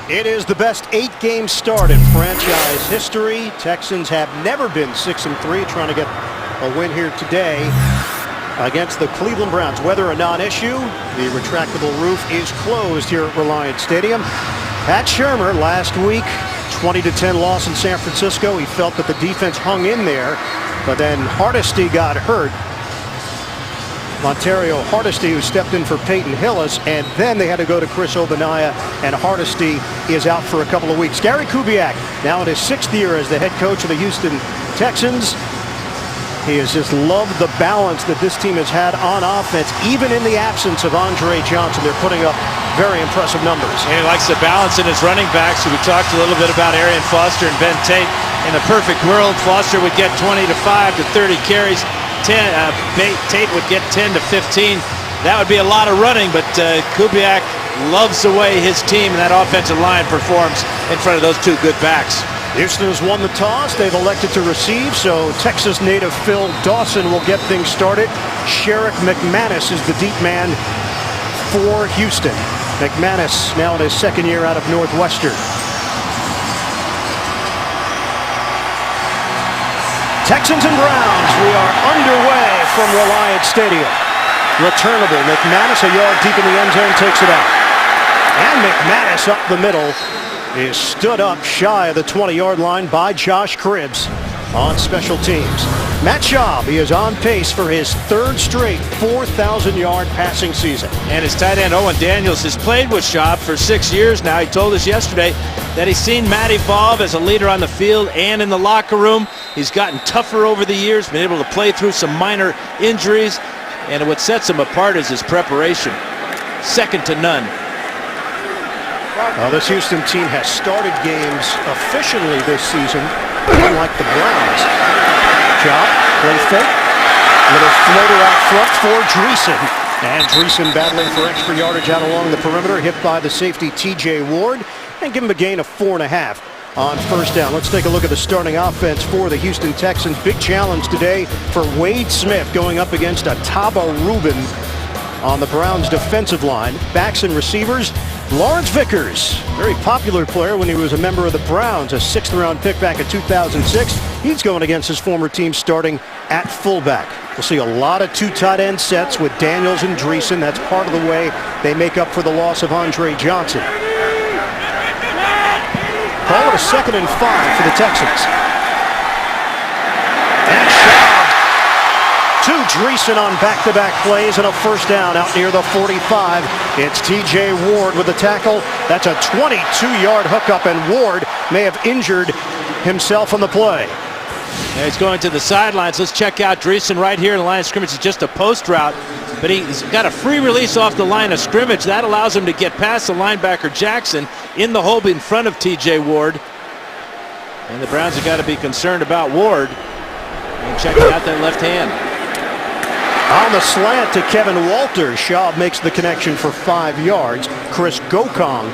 It is the best 8-game start in franchise history. Texans have never been 6-3, trying to get a win here today against the Cleveland Browns. Weather a non-issue. The retractable roof is closed here at Reliant Stadium. Pat Shurmur last week, 20-10 loss in San Francisco. He felt that the defense hung in there, but then Hardesty got hurt. Montario Hardesty, who stepped in for Peyton Hillis, and then they had to go to Chris Ogbonnaya, and Hardesty is out for a couple of weeks. Gary Kubiak, now in his 6th year as the head coach of the Houston Texans. He has just loved the balance that this team has had on offense, even in the absence of Andre Johnson. They're putting up very impressive numbers. And he likes the balance in his running backs. So we talked a little bit about Arian Foster and Ben Tate. In a perfect world, Foster would get 25 to 30 carries. Tate would get 10 to 15. That would be a lot of running, but Kubiak loves the way his team and that offensive line performs in front of those two good backs. Houston has won the toss. They've elected to receive, so Texas native Phil Dawson will get things started. Sherrick McManus is the deep man for Houston. McManus now in his 2nd year out of Northwestern. Texans and Browns, we are underway from Reliant Stadium. Returnable, McManus a yard deep in the end zone, takes it out. And McManus up the middle is stood up shy of the 20-yard line by Josh Cribbs on special teams. Matt Schaub, he is on pace for his 3rd straight 4,000-yard passing season. And his tight end Owen Daniels has played with Schaub for 6 years now. He told us yesterday that he's seen Matt evolve as a leader on the field and in the locker room. He's gotten tougher over the years, been able to play through some minor injuries, and what sets him apart is his preparation. Second to none. This Houston team has started games efficiently this season, unlike the Browns. Chop, play fake, little floater out front for Dreesen. And Dreesen battling for extra yardage out along the perimeter, hit by the safety T.J. Ward, and give him a gain of 4.5 on 1st down. Let's take a look at the starting offense for the Houston Texans. Big challenge today for Wade Smith going up against Ataba Rubin on the Browns defensive line. Backs and receivers, Lawrence Vickers, very popular player when he was a member of the Browns, a 6th-round pick back in 2006. He's going against his former team starting at fullback. We'll see a lot of 2 tight end sets with Daniels and Dreesen. That's part of the way they make up for the loss of Andre Johnson. Call it a 2nd and 5 for the Texans. And Schaub to Dreesen on back-to-back plays and a 1st down out near the 45. It's T.J. Ward with the tackle. That's a 22-yard hookup, and Ward may have injured himself on the play. Now he's going to the sidelines. Let's check out Dreesen right here in the line of scrimmage. It's just a post route, but he's got a free release off the line of scrimmage. That allows him to get past the linebacker Jackson in the hole in front of T.J. Ward. And the Browns have got to be concerned about Ward. And checking out that left hand. On the slant to Kevin Walters, Schaub makes the connection for 5 yards. Chris Gokong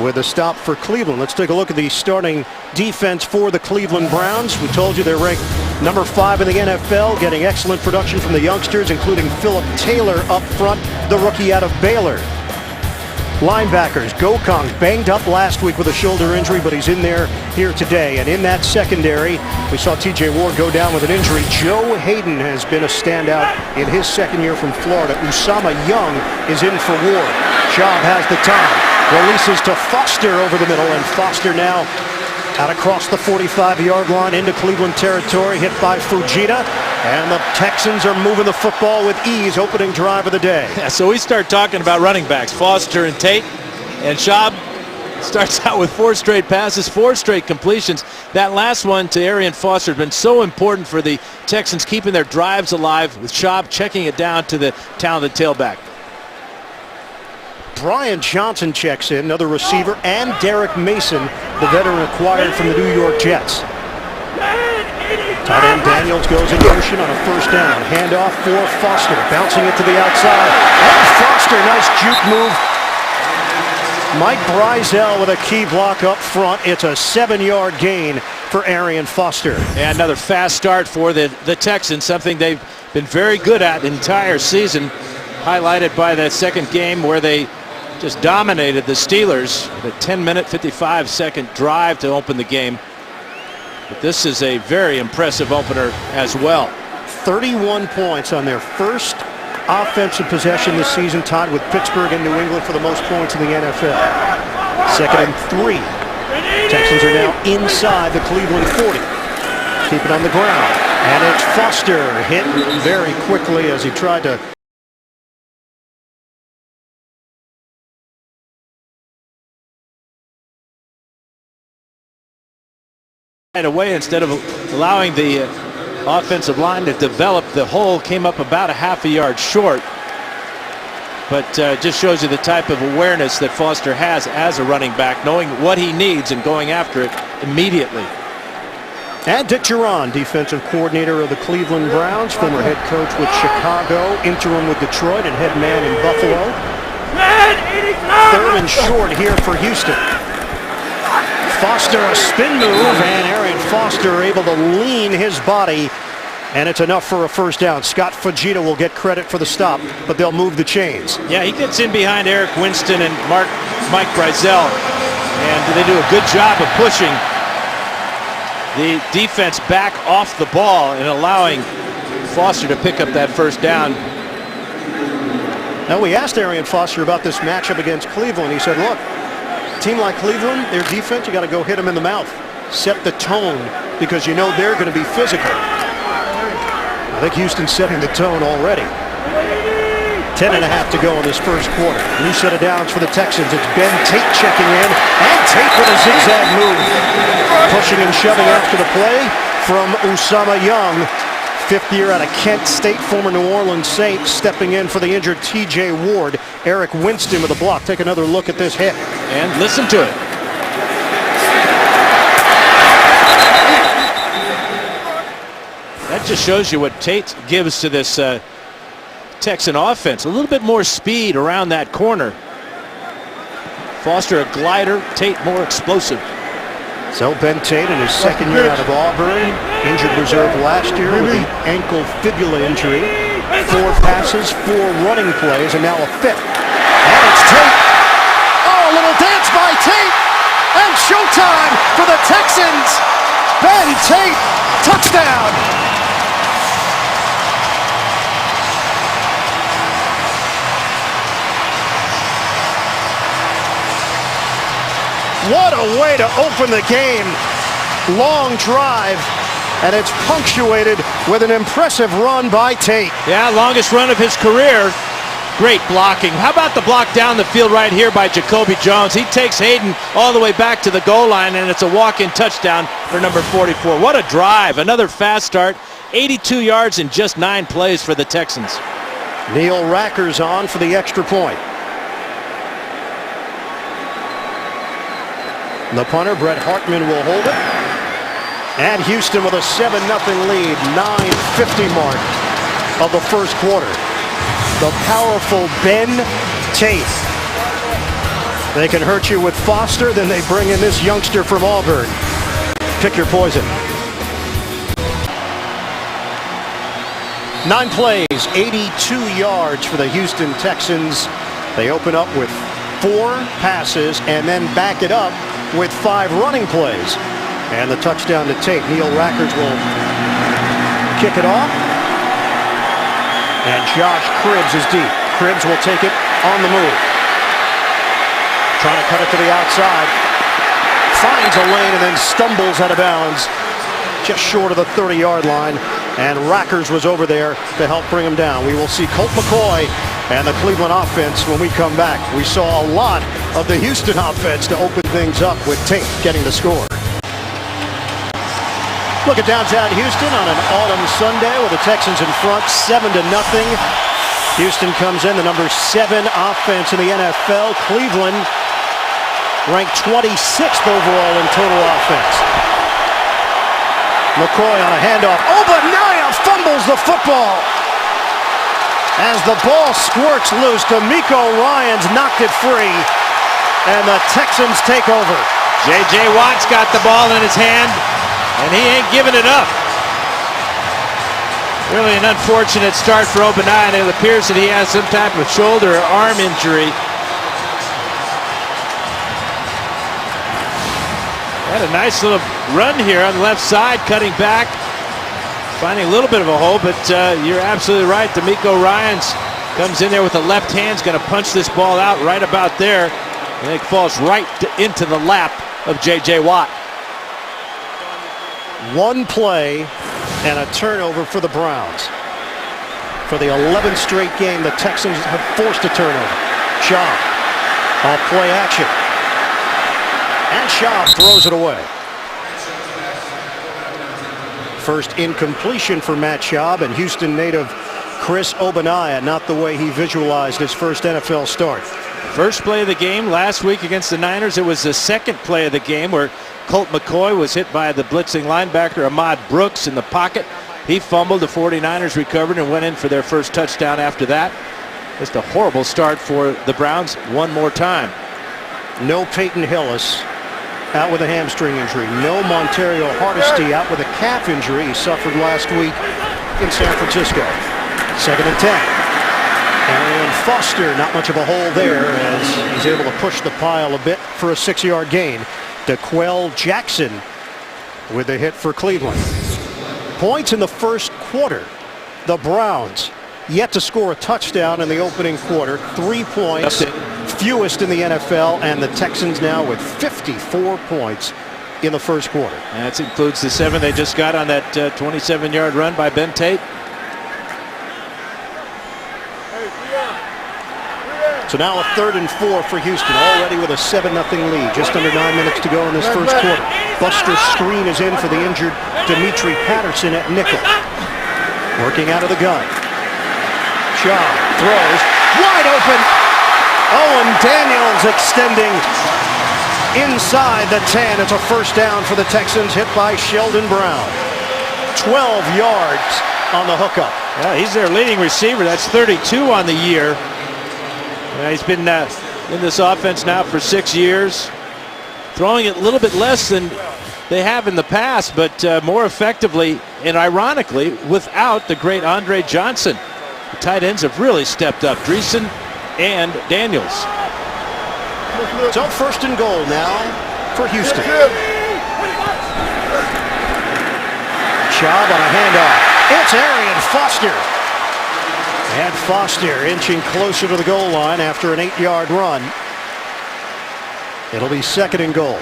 with a stop for Cleveland. Let's take a look at the starting defense for the Cleveland Browns. We told you they're ranked number 5 in the NFL, getting excellent production from the youngsters, including Philip Taylor up front, the rookie out of Baylor. Linebackers, Gokong banged up last week with a shoulder injury, but he's in there here today. And in that secondary, we saw T.J. Ward go down with an injury. Joe Hayden has been a standout in his 2nd year from Florida. Usama Young is in for Ward. Schaub has the time. Releases to Foster over the middle, and Foster now out across the 45-yard line into Cleveland territory, hit by Fujita. And the Texans are moving the football with ease, opening drive of the day. Yeah, so we start talking about running backs, Foster and Tate, and Schaub starts out with 4 straight passes, 4 straight completions. That last one to Arian Foster has been so important for the Texans, keeping their drives alive, with Schaub checking it down to the talented tailback. Brian Johnson checks in, another receiver, and Derek Mason, the veteran acquired from the New York Jets. Tight end Daniels goes in motion on a 1st down. Handoff for Foster, bouncing it to the outside. And Foster, nice juke move. Mike Breisel with a key block up front. It's a 7-yard gain for Arian Foster. And another fast start for the Texans, something they've been very good at the entire season, highlighted by that 2nd game where they just dominated the Steelers. The 10-minute, 55-second drive to open the game. But this is a very impressive opener as well. 31 points on their first offensive possession this season, tied with Pittsburgh and New England for the most points in the NFL. Second and 3. Texans are now inside the Cleveland 40. Keep it on the ground. And it's Foster hit very quickly as he tried to right away instead of allowing the offensive line to develop. The hole came up about a half a yard short, but just shows you the type of awareness that Foster has as a running back, knowing what he needs and going after it immediately. And Dick Duran, defensive coordinator of the Cleveland Browns, former head coach with Chicago, interim with Detroit, and head man in Buffalo. Third and short here for Houston. Foster, a spin move, and Arian Foster able to lean his body, and it's enough for a first down. Scott Fujita will get credit for the stop, but they'll move the chains. Yeah, he gets in behind Eric Winston and Mike Brizell, and they do a good job of pushing the defense back off the ball and allowing Foster to pick up that first down. Now, we asked Arian Foster about this matchup against Cleveland. He said, look, team like Cleveland, their defense, you got to go hit them in the mouth. Set the tone, because you know they're going to be physical. I think Houston's setting the tone already. 10.5 to go in this first quarter. New set of downs for the Texans. It's Ben Tate checking in, and Tate with a zigzag move. Pushing and shoving after the play from Usama Young. Fifth year out of Kent State, former New Orleans Saint, stepping in for the injured T.J. Ward. Eric Winston with a block. Take another look at this hit. And listen to it. That just shows you what Tate gives to this Texan offense. A little bit more speed around that corner. Foster a glider, Tate more explosive. So Ben Tate in his second year out of Auburn, injured reserve last year with the ankle fibula injury. 4 passes, 4 running plays, and now a 5th. And it's Tate. Oh, a little dance by Tate. And showtime for the Texans. Ben Tate, touchdown. What a way to open the game. Long drive, and it's punctuated with an impressive run by Tate. Yeah, longest run of his career. Great blocking. How about the block down the field right here by Jacoby Jones? He takes Hayden all the way back to the goal line, and it's a walk-in touchdown for number 44. What a drive. Another fast start. 82 yards in just 9 plays for the Texans. Neil Racker's on for the extra point. The punter, Brett Hartman, will hold it. And Houston with a 7-0 lead, 9:50 mark of the first quarter. The powerful Ben Tate. They can hurt you with Foster, then they bring in this youngster from Auburn. Pick your poison. 9 plays, 82 yards for the Houston Texans. They open up with 4 passes and then back it up with 5 running plays. And the touchdown to Tate. Neil Rackers will kick it off. And Josh Cribbs is deep. Cribbs will take it on the move. Trying to cut it to the outside. Finds a lane and then stumbles out of bounds. Just short of the 30-yard line. And Rackers was over there to help bring him down. We will see Colt McCoy and the Cleveland offense when we come back. We saw a lot of the Houston offense to open things up with Tate getting the score. Look at downtown Houston on an autumn Sunday with the Texans in front, 7-0. Houston comes in, the number 7 offense in the NFL. Cleveland ranked 26th overall in total offense. McCoy on a handoff. Obadiah fumbles the football. As the ball squirts loose, D'Amico Ryans knocked it free, and the Texans take over. J.J. Watt's got the ball in his hand, and he ain't giving it up. Really an unfortunate start for Obadiah. It appears that he has some type of shoulder or arm injury. Had a nice little run here on the left side, cutting back, finding a little bit of a hole, but you're absolutely right. D'Amico Ryans comes in there with the left hand, going to punch this ball out right about there, and it falls right into the lap of J.J. Watt. One play and a turnover for the Browns. For the 11th straight game, the Texans have forced a turnover. Schaub, off play action. And Schaub throws it away. First incompletion for Matt Schaub, and Houston native Chris Ogbonnaya, not the way he visualized his first NFL start. First play of the game last week against the Niners. It was the second play of the game where Colt McCoy was hit by the blitzing linebacker Ahmad Brooks in the pocket. He fumbled. The 49ers recovered and went in for their first touchdown after that. Just a horrible start for the Browns one more time. No Peyton Hillis, out with a hamstring injury. No Montario Hardesty, out with a calf injury he suffered last week in San Francisco. 2nd and 10. And Foster, not much of a hole there as he's able to push the pile a bit for a 6-yard gain. DeQuell Jackson with a hit for Cleveland. Points in the first quarter. The Browns yet to score a touchdown in the opening quarter. 3 points, fewest in the NFL, and the Texans now with 54 points in the first quarter. And that includes the 7 they just got on that 27-yard run by Ben Tate. So now a 3rd and 4 for Houston, already with a 7-0 lead. Just under 9 minutes to go in this first quarter. Buster Screen is in for the injured Dimitri Patterson at nickel. Working out of the gun. Schaub throws, wide open. Owen Daniels extending inside the 10. It's a first down for the Texans, hit by Sheldon Brown. 12 yards on the hookup. Yeah, he's their leading receiver. That's 32 on the year. He's been in this offense now for 6 years, throwing it a little bit less than they have in the past, but more effectively and ironically without the great Andre Johnson. The tight ends have really stepped up, Dreesen and Daniels. So 1st and goal now for Houston. Schaub on a handoff. It's Arian Foster. And Foster inching closer to the goal line after an 8-yard run. It'll be 2nd and goal.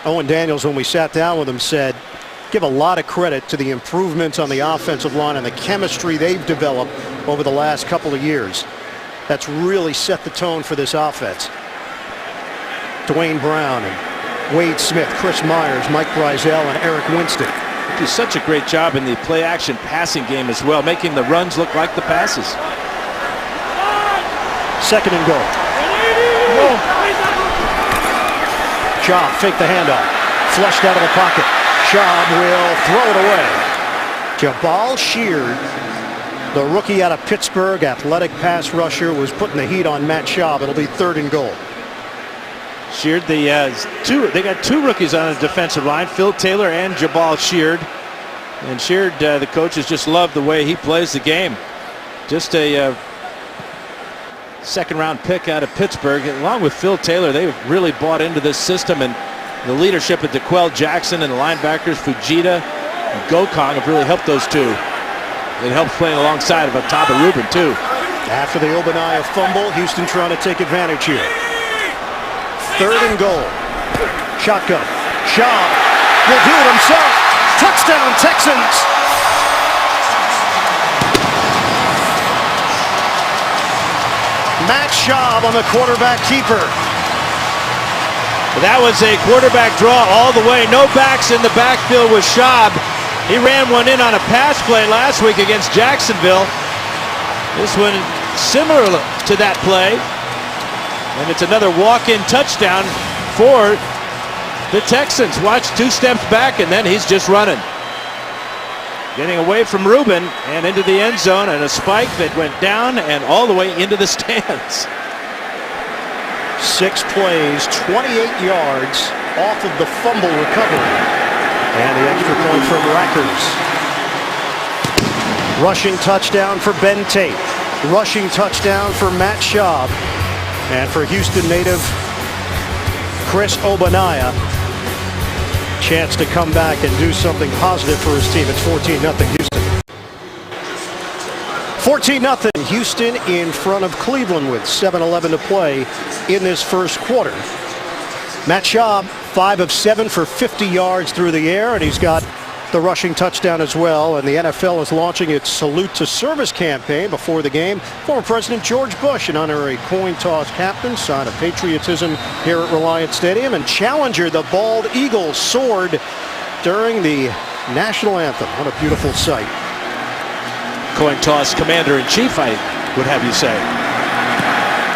Owen Daniels, when we sat down with him, said, give a lot of credit to the improvements on the offensive line and the chemistry they've developed over the last couple of years. That's really set the tone for this offense. Dwayne Brown and Wade Smith, Chris Myers, Mike Brizell, and Eric Winston. He does such a great job in the play-action passing game as well, making the runs look like the passes. 2nd and goal. Schaub fake the handoff. Flushed out of the pocket. Schaub will throw it away. Jabal Sheard, the rookie out of Pittsburgh, athletic pass rusher, was putting the heat on Matt Schaub. It'll be 3rd and goal. Sheard, they got 2 rookies on the defensive line, Phil Taylor and Jabal Sheard. And Sheard, the coaches just love the way he plays the game. Just a 2nd-round pick out of Pittsburgh. And along with Phil Taylor, they've really bought into this system, and the leadership of DeQuell Jackson and the linebackers Fujita and Gokong have really helped those two. It helps playing alongside of Otaba Rubin too. After the Ogbonnaya fumble, Houston trying to take advantage here. 3rd and goal. Shotgun. Schaub will do it himself. Touchdown Texans. Matt Schaub on the quarterback keeper. That was a quarterback draw all the way. No backs in the backfield with Schaub. He ran one in on a pass play last week against Jacksonville. This one similar to that play. And it's another walk-in touchdown for the Texans. Watch, 2 steps back, and then he's just running. Getting away from Rubin and into the end zone, and a spike that went down and all the way into the stands. 6 plays, 28 yards off of the fumble recovery. And the extra point from Rackers. Rushing touchdown for Ben Tate. Rushing touchdown for Matt Schaub. And for Houston native Chris Obanaya. Chance to come back and do something positive for his team. It's 14-0 Houston. 14-0 Houston in front of Cleveland with 7:11 to play in this first quarter. Matt Schaub, 5 of 7 for 50 yards through the air, and he's got the rushing touchdown as well. And the NFL is launching its Salute to Service campaign before the game. Former President George Bush, an honorary coin toss captain, sign of patriotism here at Reliant Stadium. And Challenger, the bald eagle, soared during the national anthem. What a beautiful sight. Coin toss commander-in-chief, I would have you say.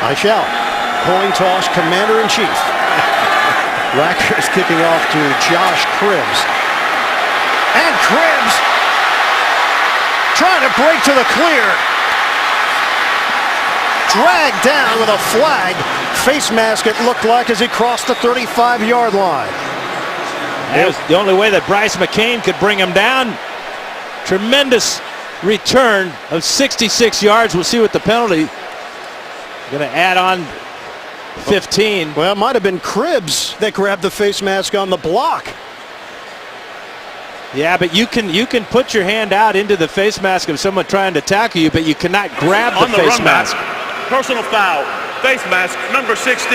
I shall. Coin toss commander-in-chief. Rackers kicking off to Josh Cribbs. And Cribbs trying to break to the clear. Dragged down with a flag. Face mask it looked like as he crossed the 35-yard line. That was the only way that Bryce McCain could bring him down. Tremendous return of 66 yards. We'll see what the penalty. Going to add on 15. Well, it might have been Cribbs that grabbed the face mask on the block. Yeah, but you can put your hand out into the face mask of someone trying to tackle you, but you cannot grab the face mask. Personal foul, face mask, number 16,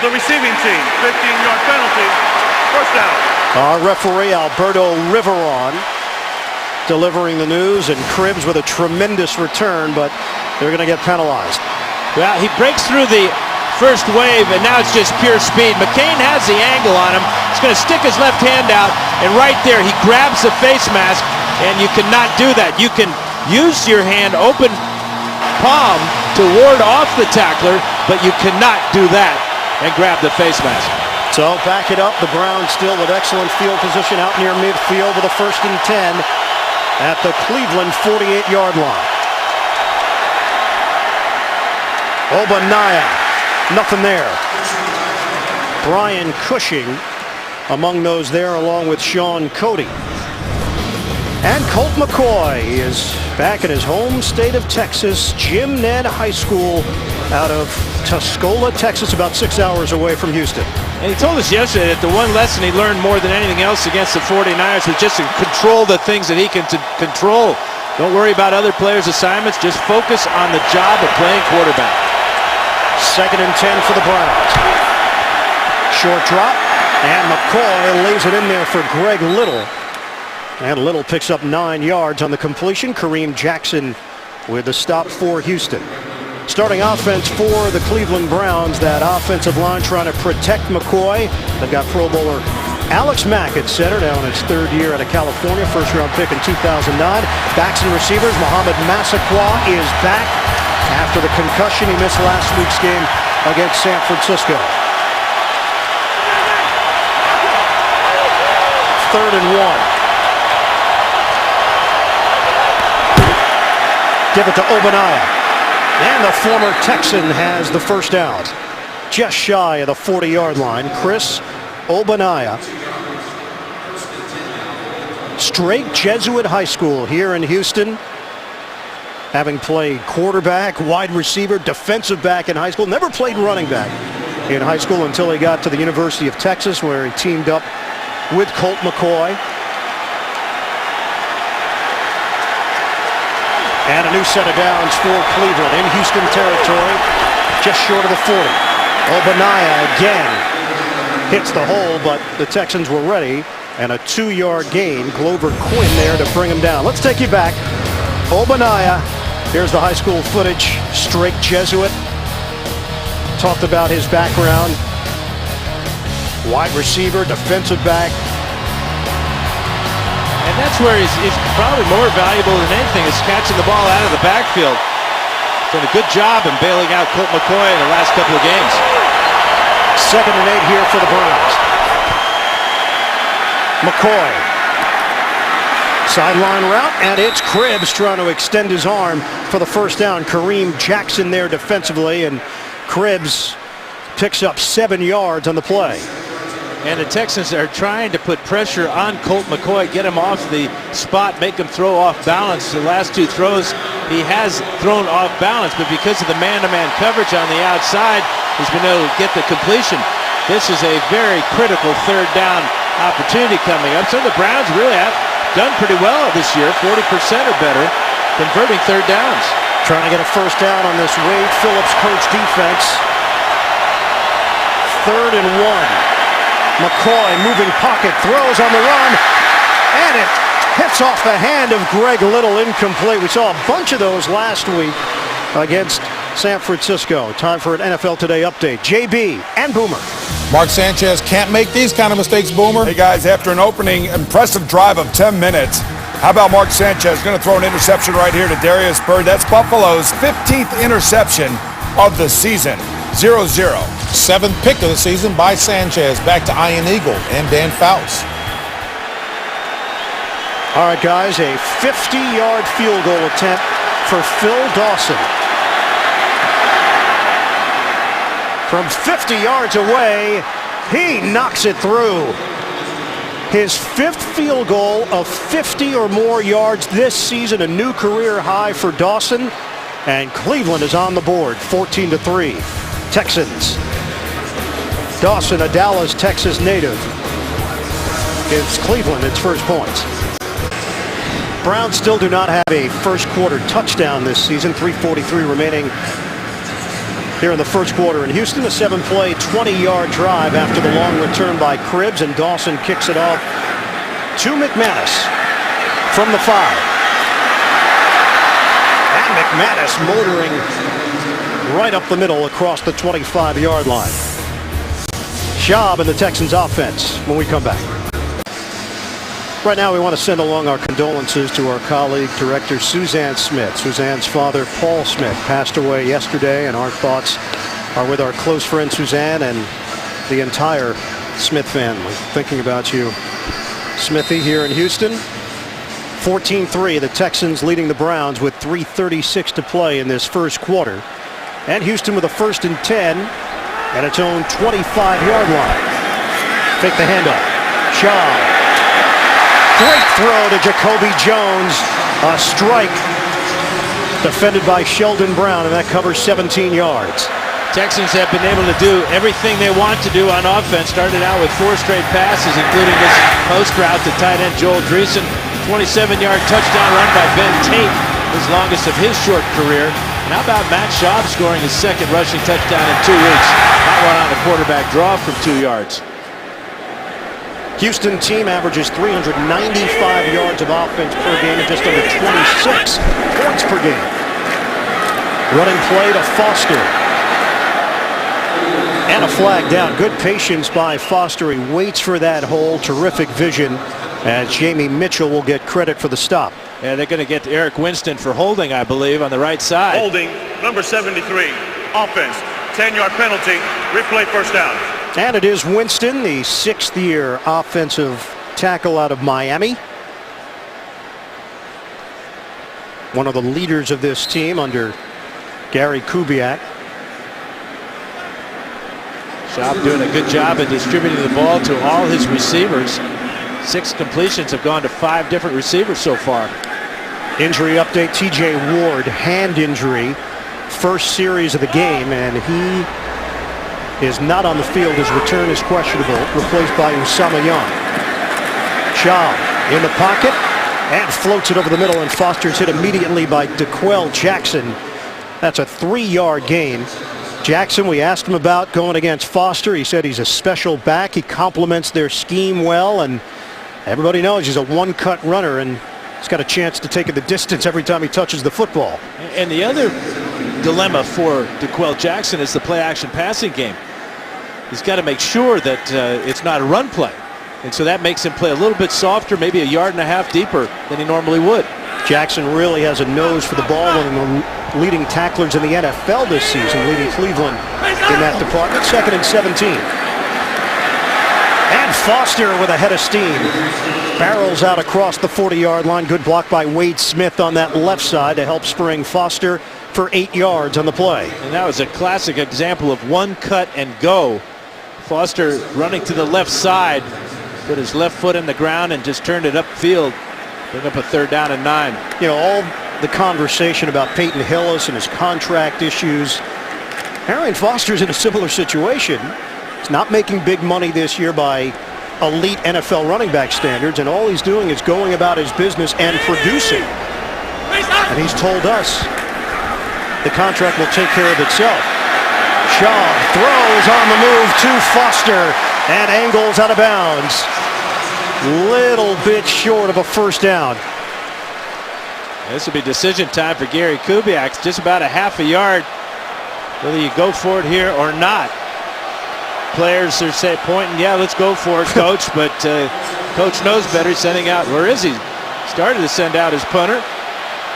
the receiving team, 15-yard penalty, first down. Our referee Alberto Riveron delivering the news, and Cribbs with a tremendous return, but they're going to get penalized. Well, he breaks through the first wave, and now it's just pure speed. McCain has the angle on him. He's going to stick his left hand out, and right there he grabs the face mask, and you cannot do that. You can use your hand open palm to ward off the tackler, but you cannot do that and grab the face mask. So back it up. The Browns still with excellent field position out near midfield with a 1st and 10 at the Cleveland 48-yard line. Obanaya, nothing there. Brian Cushing among those there, along with Sean Cody. And Colt McCoy is back in his home state of Texas, Jim Ned High School out of Tuscola, Texas, about 6 hours away from Houston. And he told us yesterday that the one lesson he learned more than anything else against the 49ers was just to control the things that he can control. Don't worry about other players' assignments. Just focus on the job of playing quarterback. 2nd and 10 for the Browns. Short drop, and McCoy lays it in there for Greg Little. And Little picks up 9 yards on the completion. Kareem Jackson with the stop for Houston. Starting offense for the Cleveland Browns. That offensive line trying to protect McCoy. They've got Pro Bowler Alex Mack at center, now in his 3rd year out of California. 1st-round pick in 2009. Backs and receivers. Mohamed Massaquoi is back after the concussion he missed last week's game against San Francisco. 3rd and 1. Give it to Obanaya. And the former Texan has the first down. Just shy of the 40-yard line. Chris Obanaya. Straight Jesuit High School here in Houston. Having played quarterback, wide receiver, defensive back in high school. Never played running back in high school until he got to the University of Texas, where he teamed up with Colt McCoy. And a new set of downs for Cleveland in Houston territory, just short of the 40. Obanaya again hits the hole, but the Texans were ready. And a 2-yard gain. Glover Quinn there to bring him down. Let's take you back. Obanaya, here's the high school footage. Straight Jesuit. Talked about his background. Wide receiver, defensive back. And that's where he's probably more valuable than anything, is catching the ball out of the backfield. Done a good job in bailing out Colt McCoy in the last couple of games. 2nd and 8 here for the Browns. McCoy. Sideline route, and it's Cribbs trying to extend his arm for the first down. Kareem Jackson there defensively, and Cribbs picks up 7 yards on the play. And the Texans are trying to put pressure on Colt McCoy, get him off the spot, make him throw off balance. The last 2 throws, he has thrown off balance, but because of the man-to-man coverage on the outside, he's been able to get the completion. This is a very critical third down opportunity coming up. So the Browns really have done pretty well this year, 40% or better, converting third downs. Trying to get a first down on this Wade Phillips coach defense. 3rd and 1. McCoy moving pocket, throws on the run, and it hits off the hand of Greg Little, incomplete. We saw a bunch of those last week against San Francisco. Time for an NFL Today update. JB and Boomer. Mark Sanchez can't make these kind of mistakes, Boomer. Hey guys, after an opening impressive drive of 10 minutes, how about Mark Sanchez going to throw an interception right here to Darius Byrd? That's Buffalo's 15th interception of the season. 0-0. 7th pick of the season by Sanchez. Back to Ian Eagle and Dan Fouts. All right, guys, a 50-yard field goal attempt for Phil Dawson. From 50 yards away, he knocks it through. His 5th field goal of 50 or more yards this season, a new career high for Dawson. And Cleveland is on the board, 14-3. Texans. Dawson, a Dallas, Texas native, gives Cleveland its first points. Browns still do not have a first quarter touchdown this season. 3:43 remaining here in the first quarter in Houston. A 7-play, 20-yard drive after the long return by Cribbs, and Dawson kicks it off to McManus from the 5. And McManus motoring right up the middle across the 25-yard line. Schaub and the Texans offense when we come back. Right now we want to send along our condolences to our colleague director Suzanne Smith. Suzanne's father Paul Smith passed away yesterday, and our thoughts are with our close friend Suzanne and the entire Smith family. Thinking about you, Smithy, here in Houston. 14-3, the Texans leading the Browns with 3:36 to play in this first quarter. And Houston with a 1st and 10 at its own 25-yard line. Fake the handoff. Schaub. Great throw to Jacoby Jones. A strike defended by Sheldon Brown, and that covers 17 yards. Texans have been able to do everything they want to do on offense. Started out with 4 straight passes, including this post route to tight end Joel Dreesen. 27-yard touchdown run by Ben Tate, his longest of his short career. And how about Matt Schaub scoring his 2nd rushing touchdown in 2 weeks? That one on a quarterback draw from 2 yards. Houston team averages 395 yards of offense per game and just under 26 points per game. Running play to Foster. And a flag down. Good patience by Foster. He waits for that hole. Terrific vision. And Jamie Mitchell will get credit for the stop. Yeah, they're going to get Eric Winston for holding, I believe, on the right side. Holding, number 73. Offense, 10-yard penalty. Replay first down. And it is Winston, the 6th-year offensive tackle out of Miami. One of the leaders of this team under Gary Kubiak. Schaub doing a good job of distributing the ball to all his receivers. 6 completions have gone to 5 different receivers so far. Injury update, T.J. Ward, hand injury. First series of the game, and he is not on the field. His return is questionable, replaced by Usama Young. Schaub in the pocket and floats it over the middle, and Foster's hit immediately by DeQuell Jackson. That's a 3-yard gain. Jackson, we asked him about going against Foster. He said he's a special back. He complements their scheme well, and everybody knows he's a one-cut runner, and he's got a chance to take it the distance every time he touches the football. And the other dilemma for DeQuell Jackson is the play-action passing game. He's got to make sure that it's not a run play. And so that makes him play a little bit softer, maybe a yard and a half deeper than he normally would. Jackson really has a nose for the ball, one of the leading tacklers in the NFL this season, leading Cleveland in that department. 2nd and 17. And Foster with a head of steam. Barrels out across the 40-yard line. Good block by Wade Smith on that left side to help spring Foster for 8 yards on the play. And that was a classic example of one cut and go. Foster running to the left side, put his left foot in the ground and just turned it upfield. Bring up a 3rd down and 9. You know, all the conversation about Peyton Hillis and his contract issues. Arian Foster's in a similar situation. He's not making big money this year by elite NFL running back standards, and all he's doing is going about his business and producing. And he's told us the contract will take care of itself. Shaw throws on the move to Foster and angles out of bounds. Little bit short of a first down. This will be decision time for Gary Kubiak. Just about a half a yard, whether you go for it here or not. Players are pointing, yeah, let's go for it, coach. But coach knows better. He's sending out, where is he? Started to send out his punter,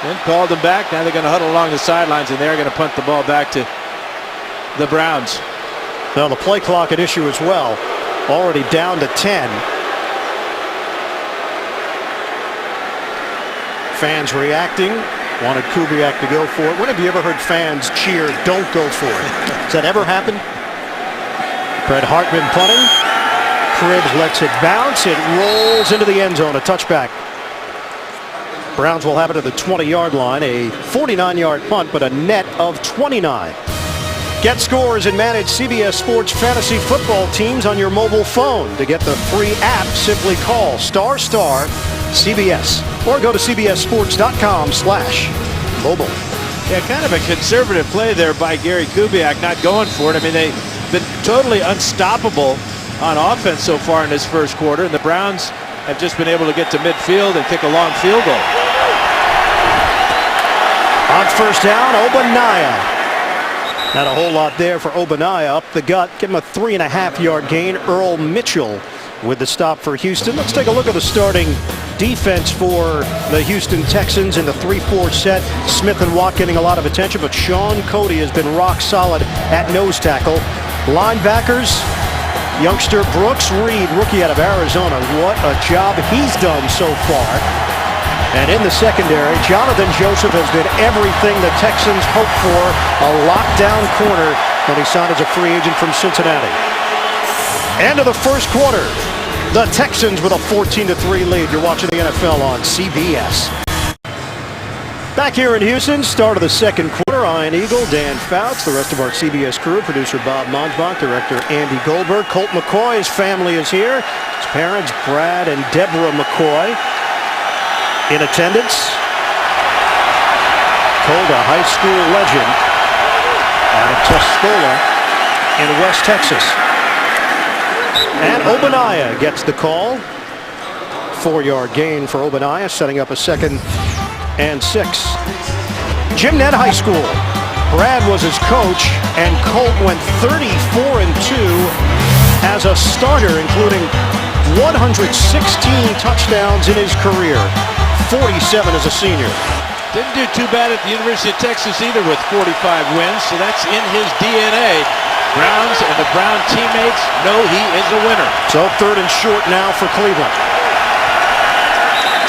then called him back. Now they're going to huddle along the sidelines, and they're going to punt the ball back to the Browns. Now the play clock at issue as well. Already down to 10. Fans reacting. Wanted Kubiak to go for it. When have you ever heard fans cheer, "Don't go for it"? Has that ever happened? Fred Hartman punting. Cribbs lets it bounce. It rolls into the end zone. A touchback. Browns will have it at the 20-yard line. A 49-yard punt, but a net of 29. Get scores and manage CBS Sports fantasy football teams on your mobile phone. To get the free app, simply call *CBS or go to cbssports.com/mobile. Yeah, kind of a conservative play there by Gary Kubiak, not going for it. I mean, they've been totally unstoppable on offense so far in this first quarter, and the Browns have just been able to get to midfield and kick a long field goal. On first down, Ogbonnaya. Not a whole lot there for Ogbonnaya. Up the gut, give him a 3.5-yard gain. Earl Mitchell with the stop for Houston. Let's take a look at the starting defense for the Houston Texans in the 3-4 set. Smith and Watt getting a lot of attention, but Sean Cody has been rock solid at nose tackle. Linebackers, youngster Brooks Reed, rookie out of Arizona. What a job he's done so far. And in the secondary, Jonathan Joseph has been everything the Texans hoped for. A lockdown corner when he signed as a free agent from Cincinnati. End of the first quarter. The Texans with a 14-3 lead. You're watching the NFL on CBS. Back here in Houston, start of the second quarter. Ian Eagle, Dan Fouts, the rest of our CBS crew, producer Bob Monsbach, director Andy Goldberg. Colt McCoy's family is here. His parents, Brad and Deborah McCoy, in attendance. Colt, a high school legend out of Tuscola in West Texas. And Ogbonnaya gets the call. 4-yard gain for Ogbonnaya, setting up a 2nd and 6. Jim Ned High School. Brad was his coach, and Colt went 34-2 as a starter, including 116 touchdowns in his career. 47 as a senior. Didn't do too bad at the University of Texas either with 45 wins, so that's in his DNA. Browns and the Brown teammates know he is a winner. So 3rd and short now for Cleveland.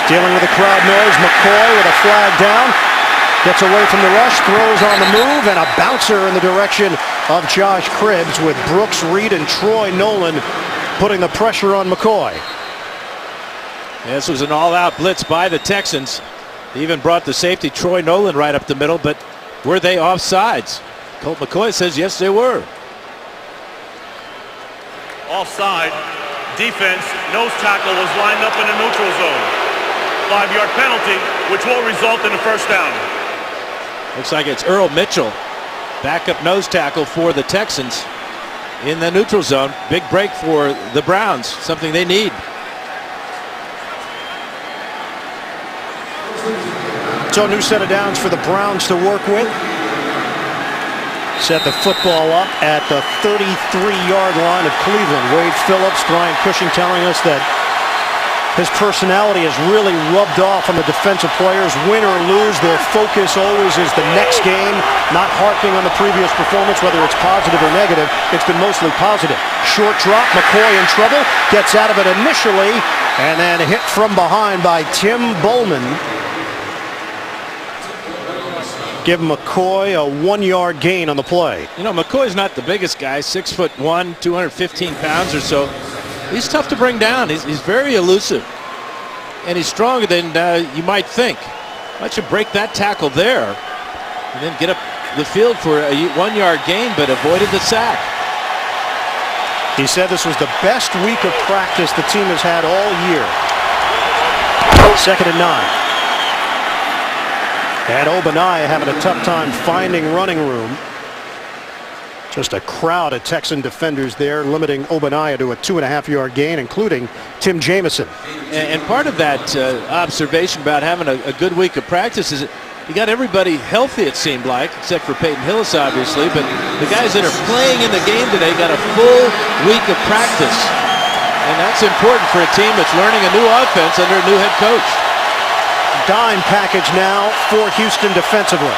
Dealing with the crowd noise, McCoy with a flag down. Gets away from the rush, throws on the move, and a bouncer in the direction of Josh Cribbs with Brooks Reed and Troy Nolan putting the pressure on McCoy. This was an all-out blitz by the Texans. They even brought the safety Troy Nolan right up the middle, but were they offsides? Colt McCoy says yes, they were. Offside. Defense, nose tackle was lined up in the neutral zone. 5-yard penalty, which will result in a first down. Looks like it's Earl Mitchell, backup nose tackle for the Texans in the neutral zone. Big break for the Browns, something they need. So new set of downs for the Browns to work with. Set the football up at the 33-yard line of Cleveland. Wade Phillips, Brian Cushing telling us that his personality has really rubbed off on the defensive players. Win or lose, their focus always is the next game, not harping on the previous performance, whether it's positive or negative. It's been mostly positive. Short drop, McCoy in trouble, gets out of it initially, and then hit from behind by Tim Bowman. Give McCoy a 1-yard gain on the play. You know, McCoy's not the biggest guy, 6'1", 215 pounds or so. He's tough to bring down. He's very elusive. And he's stronger than you might think. Why don't you break that tackle there and then get up the field for a 1-yard gain, but avoided the sack. He said this was the best week of practice the team has had all year. 2nd and 9. And Ogbonnaya having a tough time finding running room. Just a crowd of Texan defenders there, limiting Ogbonnaya to a 2.5-yard gain, including Tim Jamison. And part of that observation about having a good week of practice is you got everybody healthy, it seemed like, except for Peyton Hillis, obviously. But the guys that are playing in the game today got a full week of practice. And that's important for a team that's learning a new offense under a new head coach. Dime package now for Houston defensively.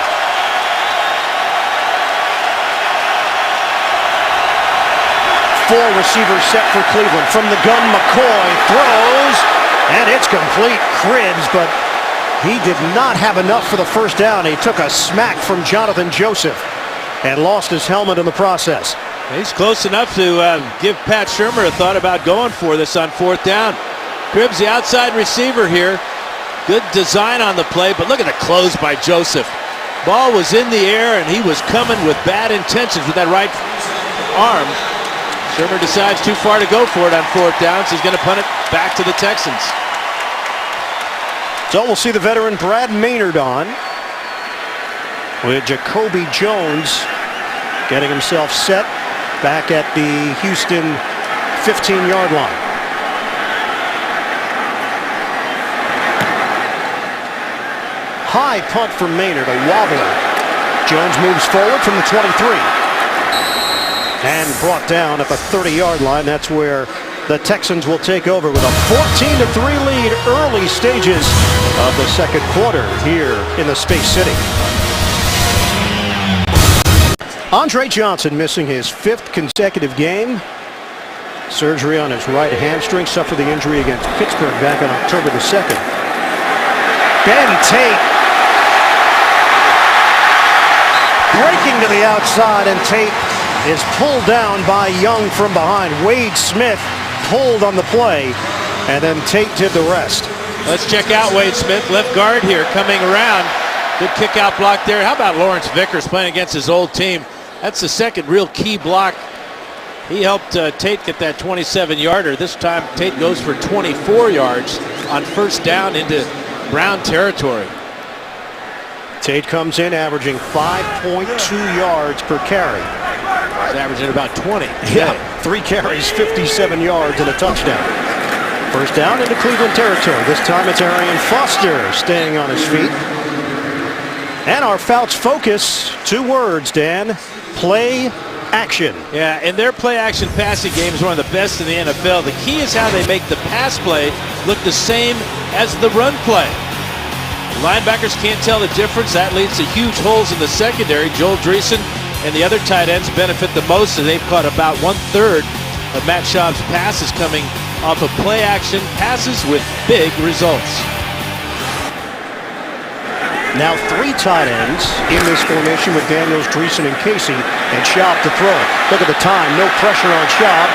Four receivers set for Cleveland. From the gun, McCoy throws, and it's complete. Cribbs, but he did not have enough for the first down. He took a smack from Jonathan Joseph and lost his helmet in the process. He's close enough to give Pat Shurmur a thought about going for this on 4th down. Cribbs, the outside receiver here. Good design on the play, but look at the close by Joseph. Ball was in the air, and he was coming with bad intentions with that right arm. Shurmur decides too far to go for it on 4th down, so he's going to punt it back to the Texans. So we'll see the veteran Brad Maynard on, with Jacoby Jones getting himself set back at the Houston 15-yard line. High punt from Maynard, a wobbler. Jones moves forward from the 23. And brought down at the 30-yard line. That's where the Texans will take over with a 14-3 lead early stages of the second quarter here in the Space City. Andre Johnson missing his 5th consecutive game. Surgery on his right hamstring. Suffered the injury against Pittsburgh back on October the 2nd. Ben Tate breaking to the outside, and Tate is pulled down by Young from behind. Wade Smith pulled on the play, and then Tate did the rest. Let's check out Wade Smith, left guard here, coming around. Good kick out block there. How about Lawrence Vickers playing against his old team? That's the second real key block. He helped Tate get that 27-yarder. This time Tate goes for 24 yards on 1st down into Brown territory. Tate comes in averaging 5.2 yards per carry. He's averaging about 20. Yeah, 3 carries, 57 yards, and a touchdown. 1st down into Cleveland territory. This time it's Arian Foster staying on his feet. And our Fouts focus, 2 words, Dan. Play action. Yeah, and their play action passing game is one of the best in the NFL. The key is how they make the pass play look the same as the run play. Linebackers can't tell the difference. That leads to huge holes in the secondary. Joel Dreesen and the other tight ends benefit the most, as they've caught about 1/3 of Matt Schaub's passes coming off of play action passes with big results. Now 3 tight ends in this formation with Daniels, Dreesen, and Casey, and Schaub to throw. Look at the time. No pressure on Schaub.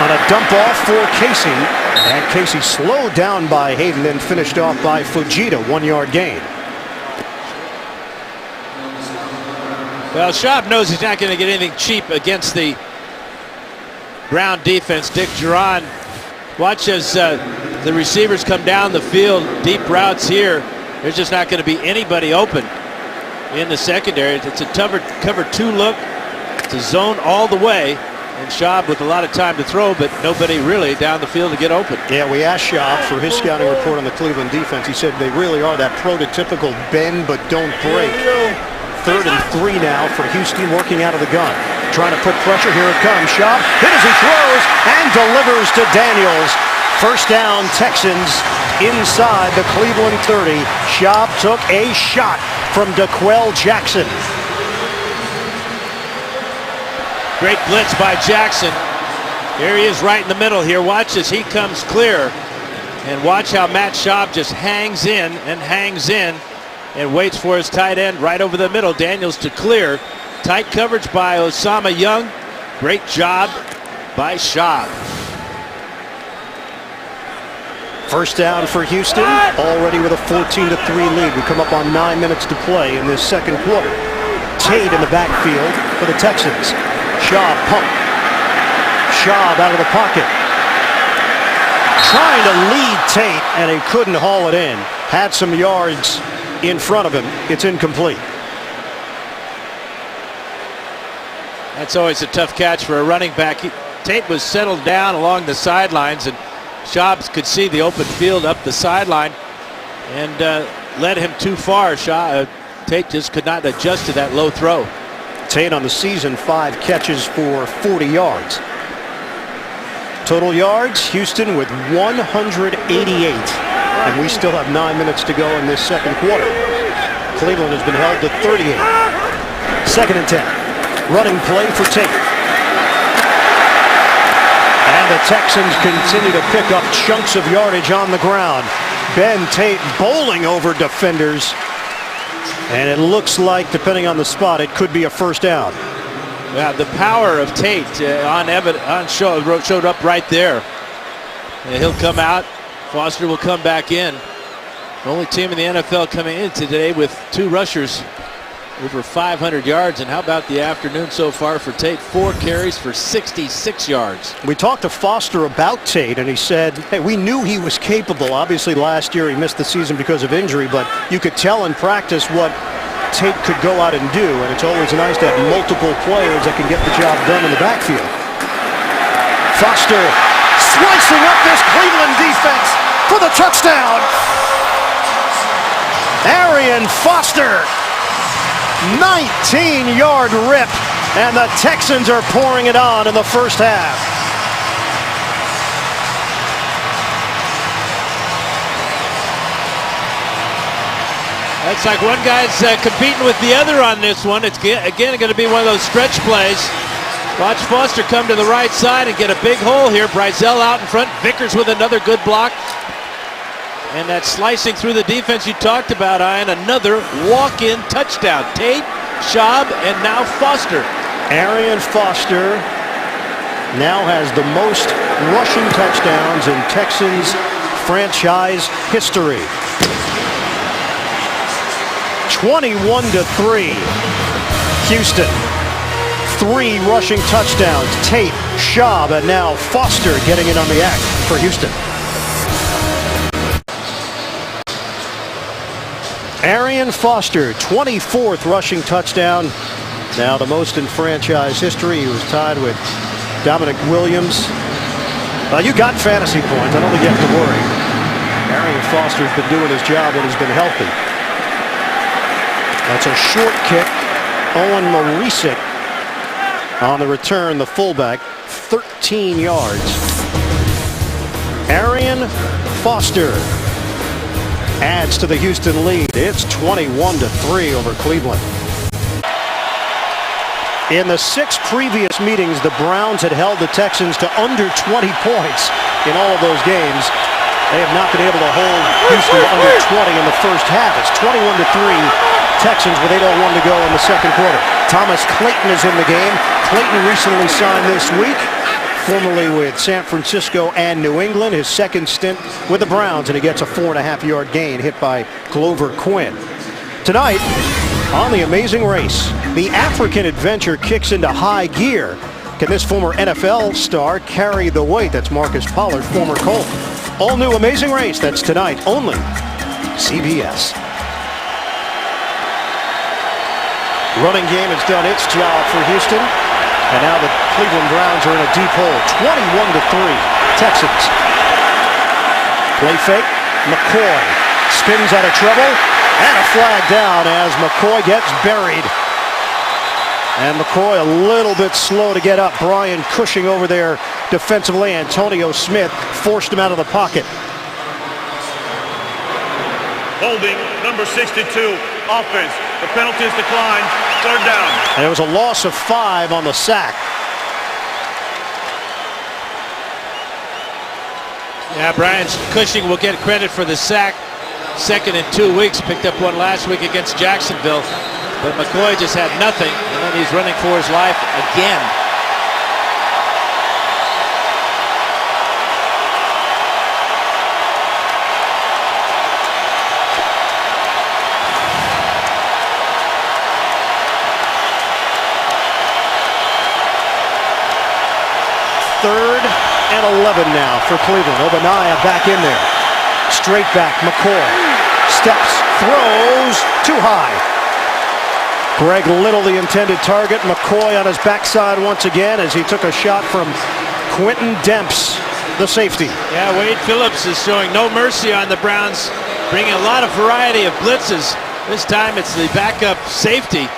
On a dump off for Casey. And Casey slowed down by Hayden, then finished off by Fujita. 1-yard gain. Well, Schaub knows he's not going to get anything cheap against the Brown defense. Dick Duran, watch as the receivers come down the field. Deep routes here. There's just not going to be anybody open in the secondary. It's a cover 2 look. It's a zone all the way. And Schaub with a lot of time to throw, but nobody really down the field to get open. Yeah, we asked Schaub for his scouting report on the Cleveland defense. He said they really are that prototypical bend but don't break. 3rd and 3 now for Houston, working out of the gun. Trying to put pressure. Here it comes. Schaub hit as he throws and delivers to Daniels. 1st down, Texans inside the Cleveland 30. Schaub took a shot from DeQuell Jackson. Great blitz by Jackson. Here he is right in the middle here. Watch as he comes clear. And watch how Matt Schaub just hangs in and waits for his tight end right over the middle. Daniels to clear. Tight coverage by Osama Young. Great job by Schaub. 1st down for Houston, already with a 14-3 lead. We come up on 9 minutes to play in this second quarter. Tate in the backfield for the Texans. Schaub pump. Schaub out of the pocket. Trying to lead Tate, and he couldn't haul it in. Had some yards in front of him. It's incomplete. That's always a tough catch for a running back. Tate was settled down along the sidelines, and Schaub could see the open field up the sideline and led him too far. Tate just could not adjust to that low throw. Tate on the season, 5 catches for 40 yards. Total yards, Houston with 188. And we still have 9 minutes to go in this second quarter. Cleveland has been held to 38. 2nd and 10. Running play for Tate. And the Texans continue to pick up chunks of yardage on the ground. Ben Tate bowling over defenders. And it looks like, depending on the spot, it could be a first down. Yeah, the power of Tate showed up right there. And he'll come out. Foster will come back in. The only team in the NFL coming in today with 2 rushers over 500 yards. And how about the afternoon so far for Tate? 4 carries for 66 yards. We talked to Foster about Tate, and he said, hey, we knew he was capable. Obviously, last year he missed the season because of injury, but you could tell in practice what Tate could go out and do, and it's always nice to have multiple players that can get the job done in the backfield. Foster slicing up this Cleveland defense for the touchdown. Arian Foster, 19-yard rip, and the Texans are pouring it on in the first half. Looks like one guy's competing with the other on this one. It's again going to be one of those stretch plays. Watch Foster come to the right side and get a big hole here. Brizell out in front. Vickers with another good block. And that slicing through the defense you talked about, Ian. Another walk-in touchdown. Tate, Schaub, and now Foster. Arian Foster now has the most rushing touchdowns in Texans franchise history. 21-3. Houston. 3 rushing touchdowns. Tate, Schaub, and now Foster getting in on the act for Houston. Arian Foster, 24th rushing touchdown. Now the most in franchise history. He was tied with Dominic Williams. Well, you got fantasy points. I don't think you have to worry. Arian Foster's been doing his job when he's been healthy. That's a short kick. Owen Marisic on the return, the fullback, 13 yards. Arian Foster adds to the Houston lead. It's 21-3 over Cleveland. In the 6 previous meetings, the Browns had held the Texans to under 20 points in all of those games. They have not been able to hold Houston to under 20 in the first half. It's 21-3. Texans with 8:01 to go in the second quarter. Thomas Clayton is in the game. Clayton recently signed this week, formerly with San Francisco and New England. His second stint with the Browns, and he gets a 4.5-yard gain hit by Glover Quinn. Tonight, on The Amazing Race, the African adventure kicks into high gear. Can this former NFL star carry the weight? That's Marcus Pollard, former Colt. All new Amazing Race, that's tonight only CBS. Running game has done its job for Houston. And now the Cleveland Browns are in a deep hole. 21-3. Texans. Play fake. McCoy spins out of trouble. And a flag down as McCoy gets buried. And McCoy a little bit slow to get up. Brian Cushing over there defensively. Antonio Smith forced him out of the pocket. Holding, number 62, offense. The penalty is declined. 3rd down. And it was a loss of 5 on the sack. Yeah, Brian Cushing will get credit for the sack. 2nd in 2 weeks. Picked up one last week against Jacksonville. But McCoy just had nothing, and then he's running for his life again. 3rd and 11 now for Cleveland. Obadiah back in there. Straight back, McCoy. Steps, throws, too high. Greg Little, the intended target. McCoy on his backside once again as he took a shot from Quentin Demps, the safety. Yeah, Wade Phillips is showing no mercy on the Browns, bringing a lot of variety of blitzes. This time it's the backup safety.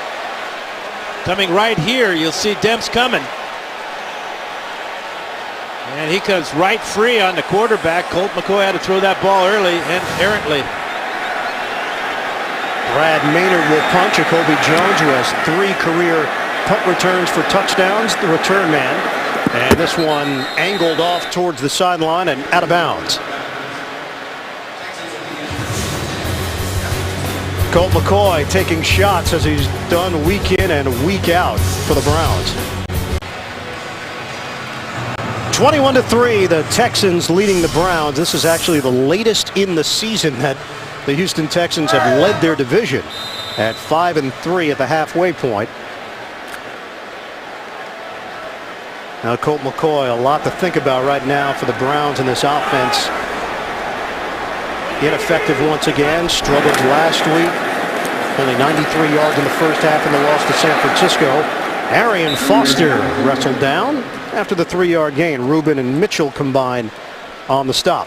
Coming right here, you'll see Demps coming. And he comes right free on the quarterback. Colt McCoy had to throw that ball early and errantly. Brad Maynard will punt. Jacoby Jones, who has 3 career punt returns for touchdowns, the return man. And this one angled off towards the sideline and out of bounds. Colt McCoy taking shots as he's done week in and week out for the Browns. 21-3, the Texans leading the Browns. This is actually the latest in the season that the Houston Texans have led their division at 5-3 at the halfway point. Now Colt McCoy, a lot to think about right now for the Browns in this offense. Ineffective once again, struggled last week. Only 93 yards in the first half in the loss to San Francisco. Arian Foster wrestled down after the 3-yard gain. Rubin and Mitchell combined on the stop.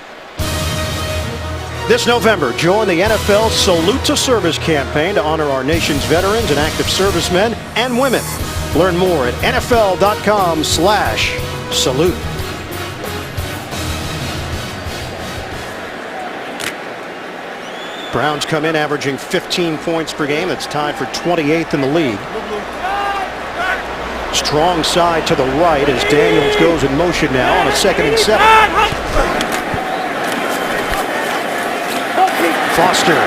This November, join the NFL Salute to Service campaign to honor our nation's veterans and active servicemen and women. Learn more at NFL.com/salute. Browns come in averaging 15 points per game. That's tied for 28th in the league. Strong side to the right as Daniels goes in motion now on a 2nd and 7. Foster,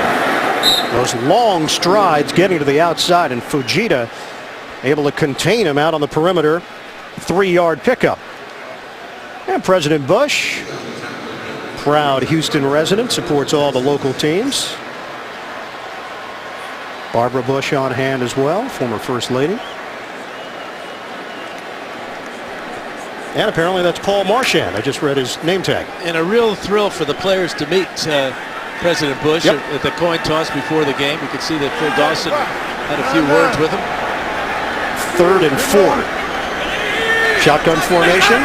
those long strides getting to the outside, and Fujita able to contain him out on the perimeter. 3-yard pickup. And President Bush, proud Houston resident, supports all the local teams. Barbara Bush on hand as well, former First Lady. And apparently that's Paul Marchand. I just read his name tag. And a real thrill for the players to meet President Bush at the coin toss before the game. You could see that Phil Dawson had a few words with him. 3rd and 4. Shotgun formation.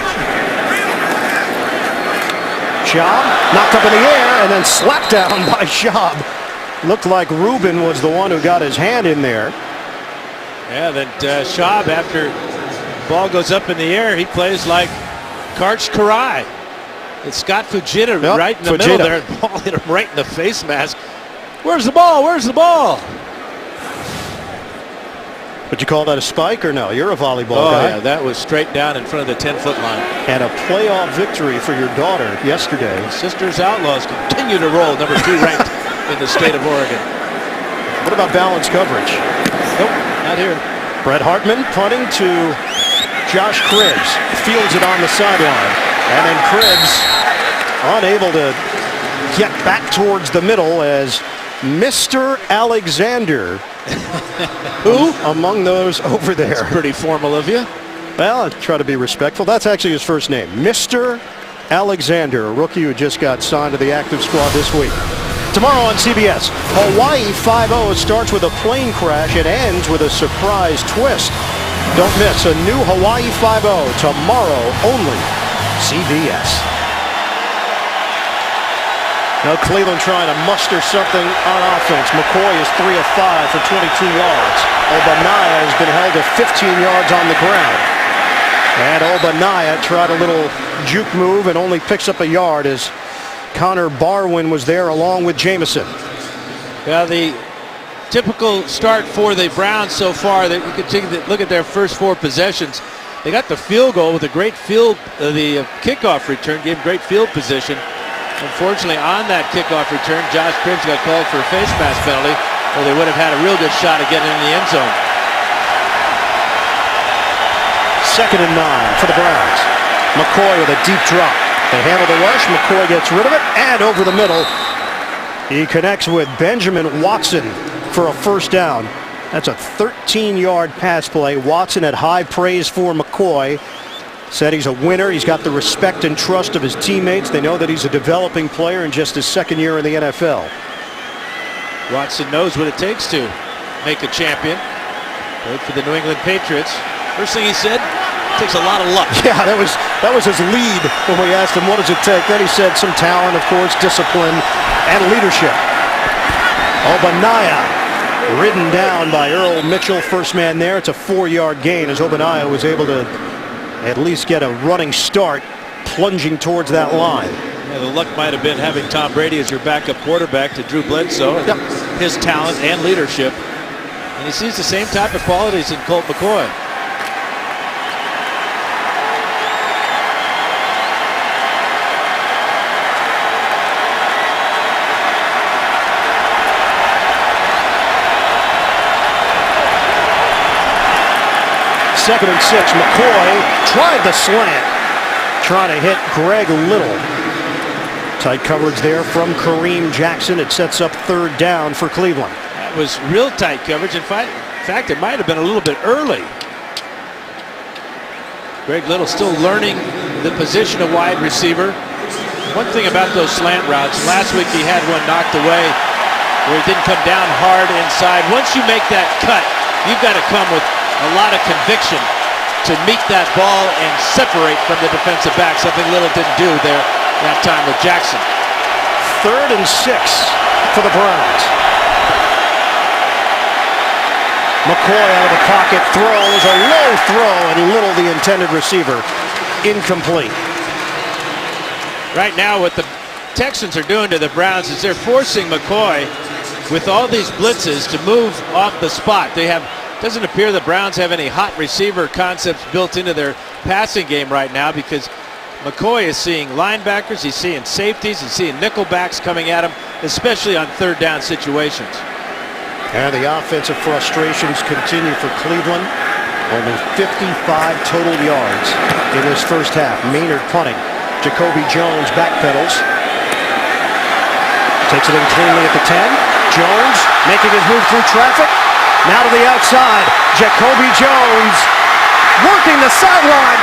Schaub knocked up in the air and then slapped down by Schaub. Looked like Rubin was the one who got his hand in there. Yeah, then Schaub, after the ball goes up in the air, he plays like Karch Karai. It's Scott Fujita right in the middle there. The ball hit him right in the face mask. Where's the ball? Where's the ball? Would you call that a spike or no? You're a volleyball guy. Yeah, that was straight down in front of the 10-foot line. And a playoff victory for your daughter yesterday. Sisters Outlaws continue to roll, number 2 ranked in the state of Oregon. What about balanced coverage? Nope, not here. Bret Hartman punting to Josh Cribbs. Fields it on the sideline. And then Cribbs unable to get back towards the middle as Mr. Alexander. Who? Among those over there. That's pretty formal of you. Well, I try to be respectful. That's actually his first name. Mr. Alexander, a rookie who just got signed to the active squad this week. Tomorrow on CBS, Hawaii 5-0 starts with a plane crash and ends with a surprise twist. Don't miss a new Hawaii 5-0 tomorrow only. CBS. Now Cleveland trying to muster something on offense. McCoy is 3 of 5 for 22 yards. Obadiah has been held to 15 yards on the ground. And Obadiah tried a little juke move and only picks up a yard as Connor Barwin was there along with Jamison. Yeah, the typical start for the Browns so far, that you can take a look at their first 4 possessions. They got the field goal with a great the kickoff return, gave great field position. Unfortunately, on that kickoff return, Josh Cribbs got called for a face mask penalty, or they would have had a real good shot at getting in the end zone. 2nd and 9 for the Browns. McCoy with a deep drop. They handle the rush. McCoy gets rid of it, and over the middle, he connects with Benjamin Watson for a first down. That's a 13-yard pass play. Watson had high praise for McCoy. Said he's a winner. He's got the respect and trust of his teammates. They know that he's a developing player in just his second year in the NFL. Watson knows what it takes to make a champion. Played for the New England Patriots. First thing he said, takes a lot of luck. Yeah, that was his lead when we asked him what does it take. Then he said some talent, of course, discipline, and leadership. Obaniah ridden down by Earl Mitchell, first man there. It's a 4-yard gain as Obaniah was able to at least get a running start, plunging towards that line. Yeah, the luck might have been having Tom Brady as your backup quarterback to Drew Bledsoe. Yep. His talent and leadership. And he sees the same type of qualities in Colt McCoy. Second and 6. McCoy tried the slant, trying to hit Greg Little. Tight coverage there from Kareem Jackson. It sets up third down for Cleveland. That was real tight coverage. In fact, it might have been a little bit early. Greg Little still learning the position of wide receiver. One thing about those slant routes, last week he had one knocked away where he didn't come down hard inside. Once you make that cut, you've got to come with a lot of conviction to meet that ball and separate from the defensive back, something Little didn't do there that time with Jackson. Third and 6 for the Browns. McCoy out of the pocket, throws a low throw, and Little, the intended receiver, incomplete. Right now what the Texans are doing to the Browns is they're forcing McCoy with all these blitzes to move off the spot. Doesn't appear the Browns have any hot receiver concepts built into their passing game right now because McCoy is seeing linebackers, he's seeing safeties, he's seeing nickelbacks coming at him, especially on third down situations. And the offensive frustrations continue for Cleveland. Only 55 total yards in this first half. Maynard punting. Jacoby Jones backpedals. Takes it in cleanly at the 10. Jones making his move through traffic. Now to the outside. Jacoby Jones working the sideline.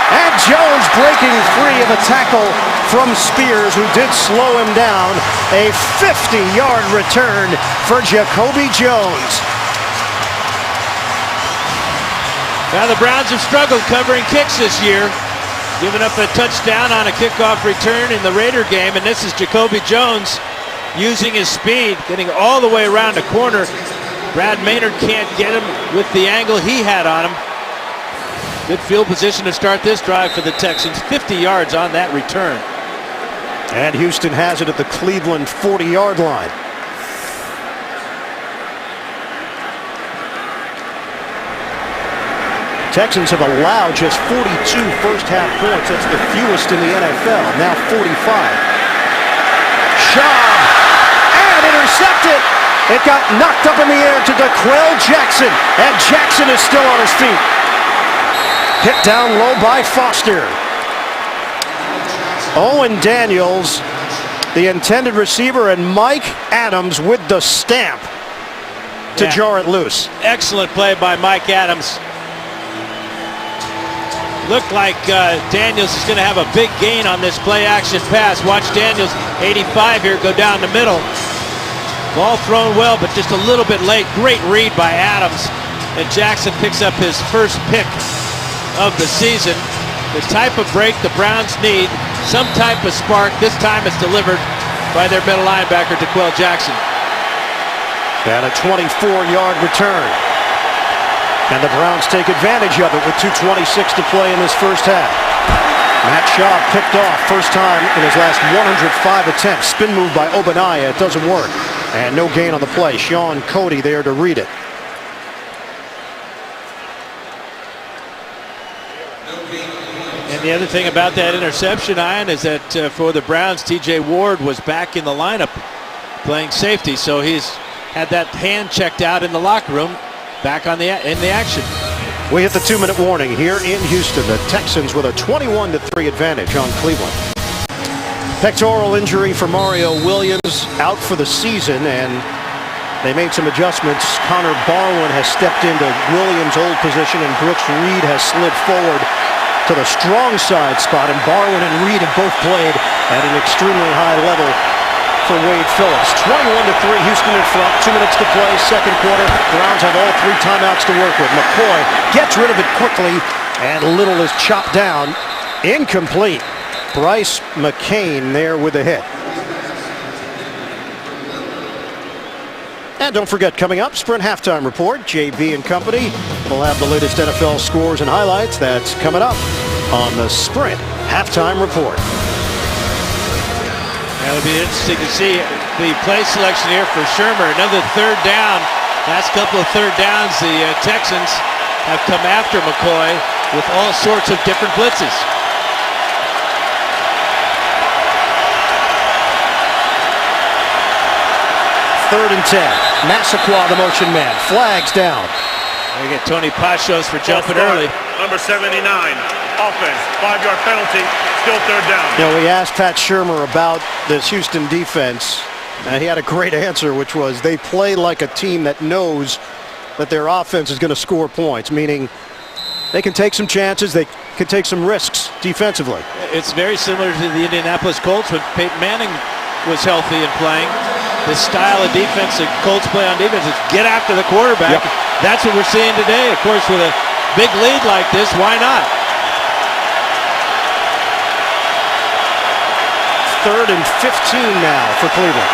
And Jones breaking free of a tackle from Spears, who did slow him down. A 50-yard return for Jacoby Jones. Now the Browns have struggled covering kicks this year, giving up a touchdown on a kickoff return in the Raider game, and this is Jacoby Jones using his speed, getting all the way around the corner. Brad Maynard can't get him with the angle he had on him. Good field position to start this drive for the Texans. 50 yards on that return. And Houston has it at the Cleveland 40-yard line. Texans have allowed just 42 first-half points. That's the fewest in the NFL. Now 45. Schaub, and intercepted. It got knocked up in the air to DeQuell Jackson, and Jackson is still on his feet. Hit down low by Foster. Owen Daniels, the intended receiver, and Mike Adams with the stamp to jar it loose. Excellent play by Mike Adams. Looked like Daniels is going to have a big gain on this play-action pass. Watch Daniels, 85 here, go down the middle. Ball thrown well, but just a little bit late. Great read by Adams. And Jackson picks up his first pick of the season. The type of break the Browns need, some type of spark. This time it's delivered by their middle linebacker, DeQuell Jackson. And a 24-yard return. And the Browns take advantage of it with 2:26 to play in this first half. Matt Schaub picked off first time in his last 105 attempts. Spin move by Obaniah. It doesn't work. And no gain on the play. Sean Cody there to read it. And the other thing about that interception, Ian, is that for the Browns, T.J. Ward was back in the lineup playing safety. So he's had that hand checked out in the locker room, back in the action. We hit the 2-minute warning here in Houston. The Texans with a 21-3 advantage on Cleveland. Pectoral injury for Mario Williams, out for the season, and they made some adjustments. Connor Barwin has stepped into Williams' old position, and Brooks Reed has slid forward to the strong side spot, and Barwin and Reed have both played at an extremely high level for Wade Phillips. 21-3, Houston in front, 2 minutes to play, second quarter. Browns have all 3 timeouts to work with. McCoy gets rid of it quickly, and Little is chopped down. Incomplete. Bryce McCain there with the hit. And don't forget, coming up, Sprint Halftime Report. JB and company will have the latest NFL scores and highlights. That's coming up on the Sprint Halftime Report. It'll be interesting to see the play selection here for Shermer. Another third down. Last couple of third downs, the Texans have come after McCoy with all sorts of different blitzes. Third and 10. Massaquoi, the motion man. Flags down. We get Tony Pachos for jumping early. Number 79. Offense. 5-yard penalty. Still third down. You know, we asked Pat Shermer about this Houston defense, and he had a great answer, which was they play like a team that knows that their offense is going to score points, meaning they can take some chances, they can take some risks defensively. It's very similar to the Indianapolis Colts when Peyton Manning was healthy and playing. The style of defense that Colts play on defense is get after the quarterback. Yep. That's what we're seeing today. Of course, with a big lead like this, why not? Third and 15 now for Cleveland.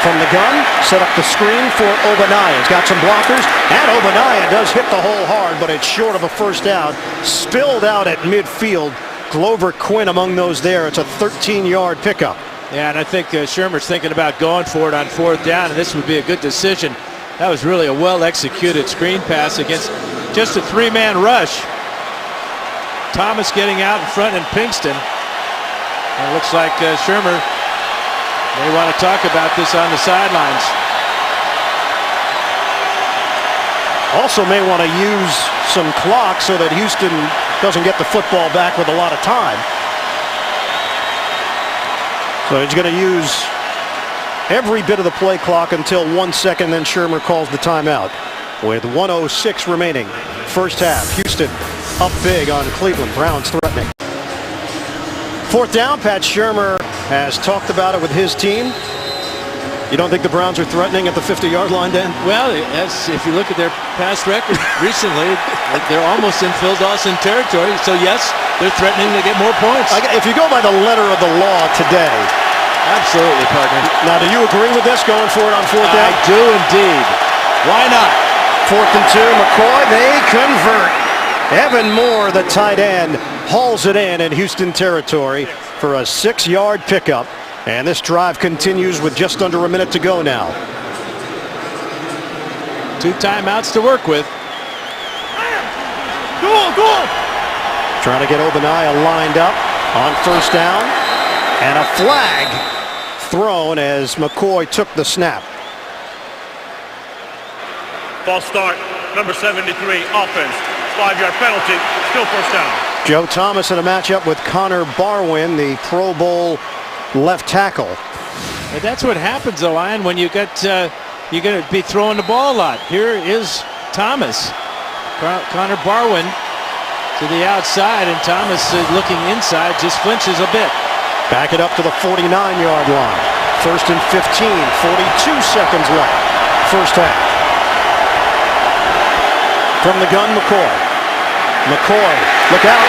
From the gun, set up the screen for Obaniah. He's got some blockers, and Obaniah does hit the hole hard, but it's short of a first down. Spilled out at midfield. Glover Quinn among those there. It's a 13-yard pickup. Yeah, and I think Shermer's thinking about going for it on fourth down, and this would be a good decision. That was really a well-executed screen pass against just a 3-man rush. Thomas getting out in front and Pinkston. And it looks like Shermer may want to talk about this on the sidelines. Also may want to use some clock so that Houston doesn't get the football back with a lot of time. So he's going to use every bit of the play clock until 1 second, then Shermer calls the timeout. With 1:06 remaining, first half. Houston up big on Cleveland. Browns threatening. Fourth down, Pat Shermer has talked about it with his team. You don't think the Browns are threatening at the 50-yard line, Dan? Well, if you look at their past record recently, they're almost in Phil Dawson territory. So, yes, they're threatening to get more points. If you go by the letter of the law today. Absolutely, partner. Now, do you agree with this, going for it on fourth down? I do indeed. Why not? Fourth and 2, McCoy, they convert. Evan Moore, the tight end, hauls it in Houston territory for a 6-yard pickup. And this drive continues with just under a minute to go now. 2 timeouts to work with. Go! Trying to get Obaniah lined up on first down. And a flag thrown as McCoy took the snap. False start. Number 73. Offense. 5-yard penalty. Still first down. Joe Thomas in a matchup with Connor Barwin, the Pro Bowl left tackle. And that's what happens, though, Ian, when you're going to be throwing the ball a lot. Here is Thomas. Connor Barwin to the outside, and Thomas looking inside just flinches a bit. Back it up to the 49-yard line. First and 15, 42 seconds left. First half. From the gun, McCoy. McCoy, look out.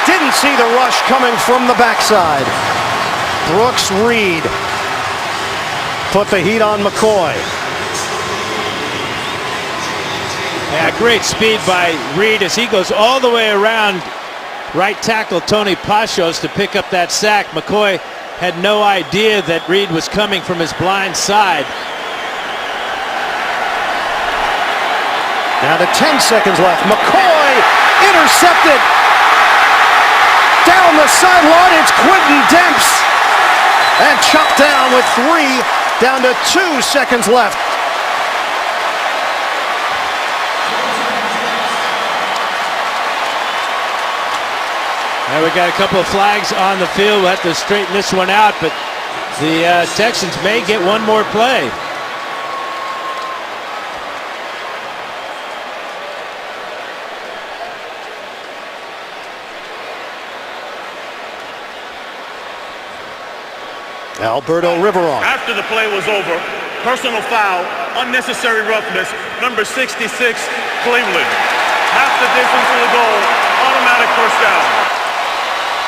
Didn't see the rush coming from the backside. Brooks Reed put the heat on McCoy. Yeah, great speed by Reed as he goes all the way around right tackle Tony Pachos to pick up that sack. McCoy had no idea that Reed was coming from his blind side. Now the 10 seconds left. McCoy intercepted. Down the sideline, it's Quentin Demps. And chopped down with 3, down to 2 seconds left. Now we got a couple of flags on the field. We'll have to straighten this one out, but the Texans may get one more play. Alberto Riveron. After the play was over, personal foul, unnecessary roughness, number 66, Cleveland. Half the distance to the goal, automatic first down.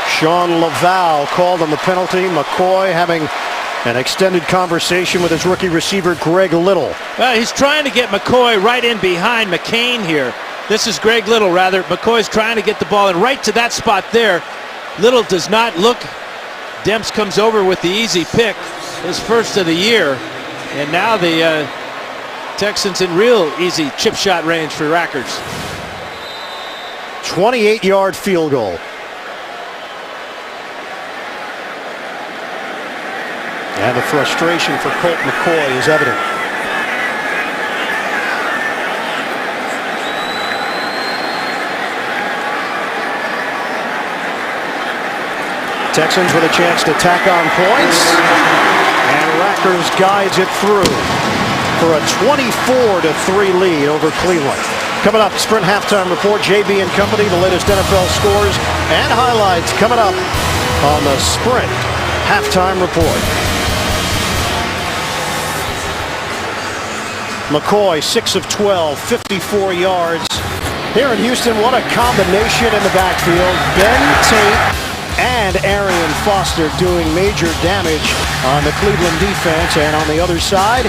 Sean Laval called on the penalty. McCoy having an extended conversation with his rookie receiver, Greg Little. Well, he's trying to get McCoy right in behind McCain here. This is Greg Little, rather. McCoy's trying to get the ball in right to that spot there. Little does not look. Demps comes over with the easy pick, his first of the year. And now the Texans in real easy chip shot range for Rackers. 28-yard field goal. And the frustration for Colt McCoy is evident. Texans with a chance to tack on points. And Rackers guides it through for a 24-3 lead over Cleveland. Coming up, Sprint Halftime Report, JB and Company, the latest NFL scores and highlights coming up on the Sprint Halftime Report. McCoy, 6 of 12, 54 yards. Here in Houston, what a combination in the backfield. Ben Tate and Arian Foster doing major damage on the Cleveland defense. And on the other side,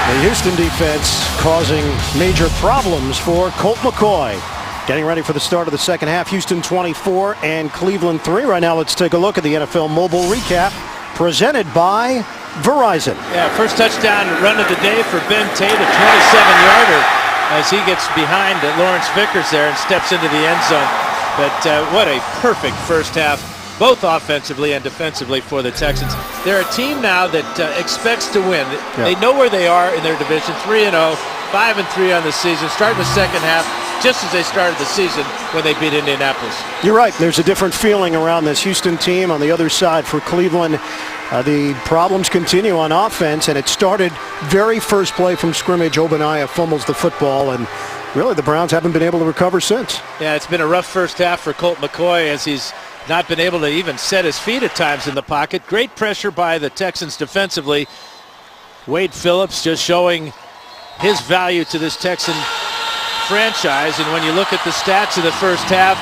the Houston defense causing major problems for Colt McCoy. Getting ready for the start of the second half. Houston 24 and Cleveland 3. Right now, let's take a look at the NFL Mobile Recap presented by Verizon. Yeah, first touchdown run of the day for Ben Tate, a 27-yarder as he gets behind Lawrence Vickers there and steps into the end zone. But what a perfect first half, both offensively and defensively for the Texans. They're a team now that expects to win. Yeah. They know where they are in their division, 3-0, 5-3 on the season, starting the second half just as they started the season when they beat Indianapolis. You're right. There's a different feeling around this Houston team. On the other side for Cleveland, the problems continue on offense, and it started very first play from scrimmage. Obaniah fumbles the football, and really the Browns haven't been able to recover since. Yeah, it's been a rough first half for Colt McCoy as he's not been able to even set his feet at times in the pocket. Great pressure by the Texans defensively. Wade Phillips just showing his value to this Texan franchise, and when you look at the stats of the first half,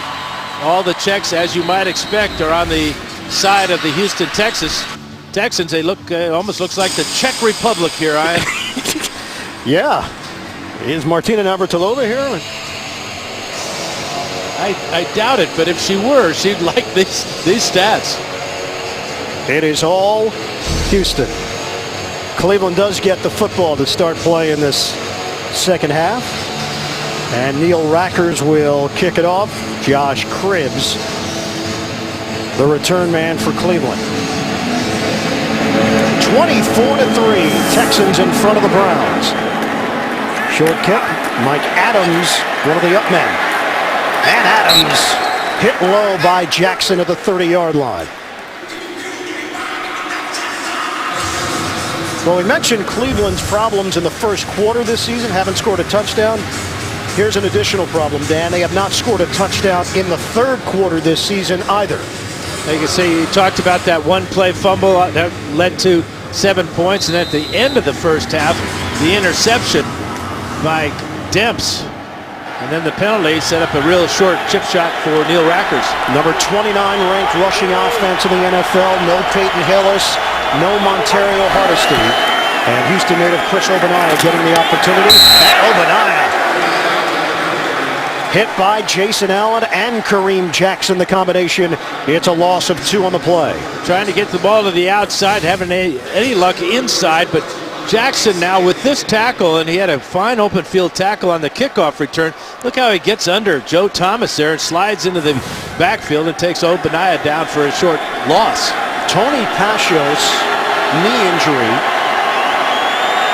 all the checks, as you might expect, are on the side of the Houston Texans. They look almost looks like the Czech Republic here. Yeah. Is Martina Navratilova here? I doubt it, but if she were, she'd like these stats. It is all Houston. Cleveland does get the football to start play in this second half. And Neil Rackers will kick it off. Josh Cribbs, the return man for Cleveland. 24-3, Texans in front of the Browns. Short kick, Mike Adams, one of the up men. And Adams hit low by Jackson at the 30-yard line. Well, we mentioned Cleveland's problems in the first quarter this season, haven't scored a touchdown. Here's an additional problem, Dan. They have not scored a touchdown in the third quarter this season either. You can say you talked about that one-play fumble that led to 7 points, and at the end of the first half, the interception by Demps. And then the penalty set up a real short chip shot for Neil Rackers. Number 29 ranked rushing offense in the NFL. No Peyton Hillis, no Montario Hardesty. And Houston native Chris Obaniah getting the opportunity. And Obaniah hit by Jason Allen and Kareem Jackson, the combination. It's a loss of 2 on the play. Trying to get the ball to the outside, having any luck inside, but Jackson now with this tackle, and he had a fine open field tackle on the kickoff return. Look how he gets under Joe Thomas there and slides into the backfield and takes Obaniah down for a short loss. Tony Pashos, knee injury.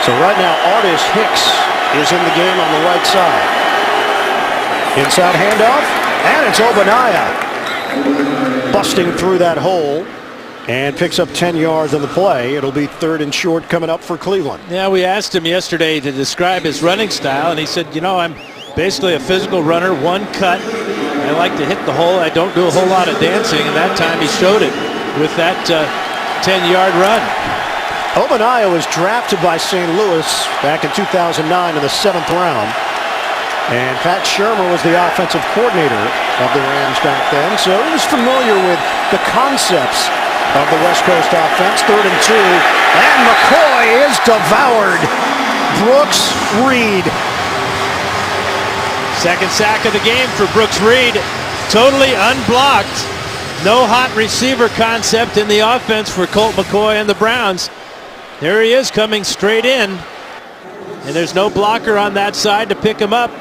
So right now, Artis Hicks is in the game on the right side. Inside handoff, and it's Obaniah busting through that hole and picks up 10 yards on the play. It'll be 3rd and short coming up for Cleveland. Yeah, we asked him yesterday to describe his running style, and he said, you know, I'm basically a physical runner, one cut. I like to hit the hole. I don't do a whole lot of dancing, and that time he showed it with that 10-yard run. Obadiah was drafted by St. Louis back in 2009 in the 7th round. And Pat Shermer was the offensive coordinator of the Rams back then, so he was familiar with the concepts of the West Coast offense. 3rd and 2, and McCoy is devoured. Brooks Reed. Second sack of the game for Brooks Reed. Totally unblocked. No hot receiver concept in the offense for Colt McCoy and the Browns. There he is coming straight in. And there's no blocker on that side to pick him up.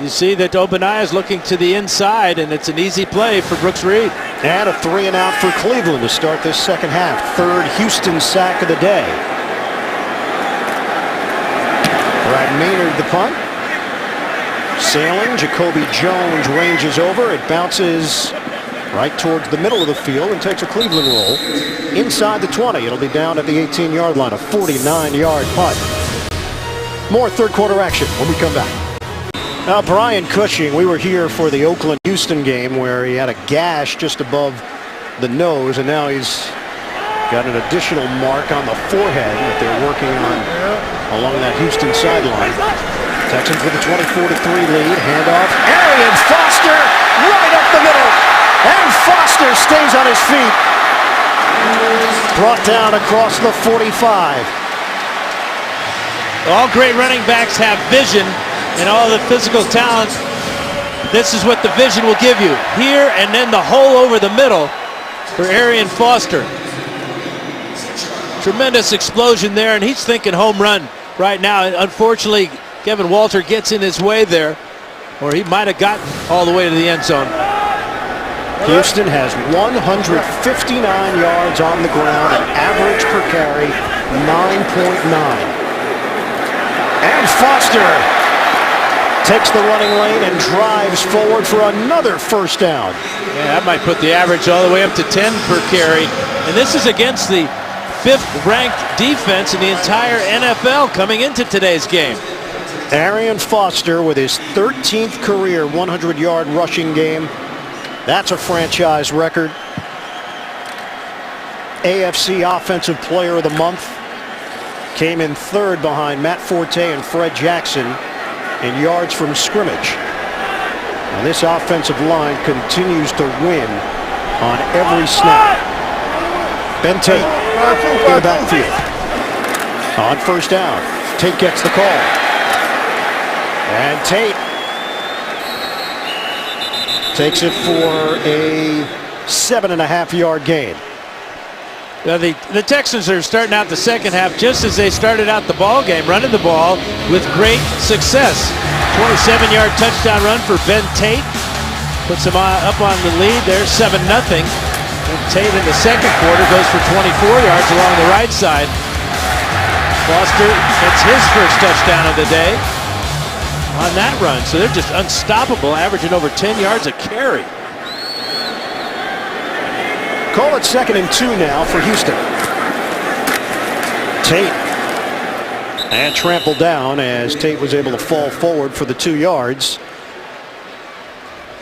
You see that Obadiah is looking to the inside, and it's an easy play for Brooks Reed. And a 3-and-out for Cleveland to start this second half. 3rd Houston sack of the day. Brad Maynard the punt. Sailing, Jacoby Jones ranges over. It bounces right towards the middle of the field and takes a Cleveland roll inside the 20. It'll be down at the 18-yard line, a 49-yard punt. More third quarter action when we come back. Now, Brian Cushing, we were here for the Oakland-Houston game where he had a gash just above the nose, and now he's got an additional mark on the forehead that they're working on along that Houston sideline. Texans with a 24-3 lead. Handoff. Arian Foster right up the middle. And Foster stays on his feet. Brought down across the 45. All great running backs have vision and all the physical talent. This is what the vision will give you. Here and then the hole over the middle for Arian Foster. Tremendous explosion there, and he's thinking home run right now. Unfortunately, Kevin Walter gets in his way there, or he might have gotten all the way to the end zone. Houston has 159 yards on the ground, an average per carry 9.9. And Foster takes the running lane and drives forward for another first down. Yeah, that might put the average all the way up to 10 per carry. And this is against the 5th-ranked defense in the entire NFL coming into today's game. Arian Foster with his 13th career 100-yard rushing game. That's a franchise record. AFC Offensive Player of the Month. Came in 3rd behind Matt Forte and Fred Jackson in yards from scrimmage. And this offensive line continues to win on every snap. Ben Tate in the backfield. On first down, Tate gets the call. And Tate takes it for a 7.5-yard gain. Now the Texans are starting out the second half just as they started out the ball game, running the ball with great success. 27-yard touchdown run for Ben Tate. Puts him up on the lead there, 7-0. And Tate in the second quarter goes for 24 yards along the right side. Foster gets his first touchdown of the day on that run. So they're just unstoppable, averaging over 10 yards a carry. Call it 2nd and 2 now for Houston. Tate. And trampled down as Tate was able to fall forward for the 2 yards.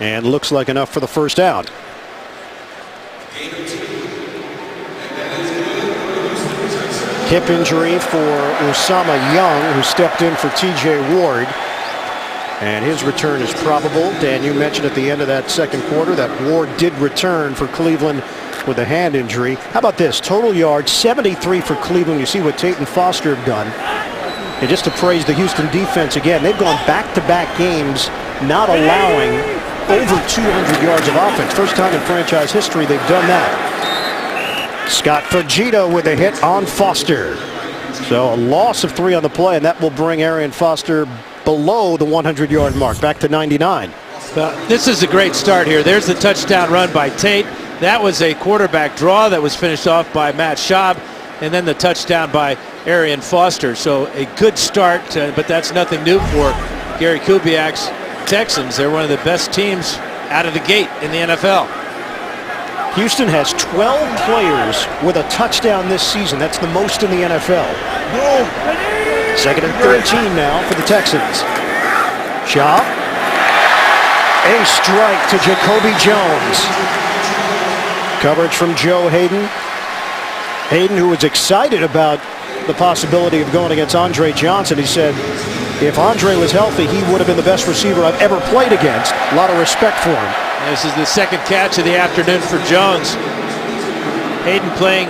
And looks like enough for the first down. Hip injury for Usama Young, who stepped in for TJ Ward. And his return is probable. Dan, you mentioned at the end of that second quarter that Ward did return for Cleveland with a hand injury. How about this? Total yards, 73 for Cleveland. You see what Tate and Foster have done. And just to praise the Houston defense again, they've gone back-to-back games not allowing over 200 yards of offense. First time in franchise history they've done that. Scott Fujita with a hit on Foster. So a loss of 3 on the play, and that will bring Arian Foster below the 100-yard mark, back to 99. This is a great start here. There's the touchdown run by Tate. That was a quarterback draw that was finished off by Matt Schaub, and then the touchdown by Arian Foster. So a good start, but that's nothing new for Gary Kubiak's Texans. They're one of the best teams out of the gate in the NFL. Houston has 12 players with a touchdown this season. That's the most in the NFL. 2nd and 13 now for the Texans. Schaub. A strike to Jacoby Jones. Coverage from Joe Hayden. Hayden, who was excited about the possibility of going against Andre Johnson, he said, if Andre was healthy, he would have been the best receiver I've ever played against. A lot of respect for him. This is the second catch of the afternoon for Jones. Hayden playing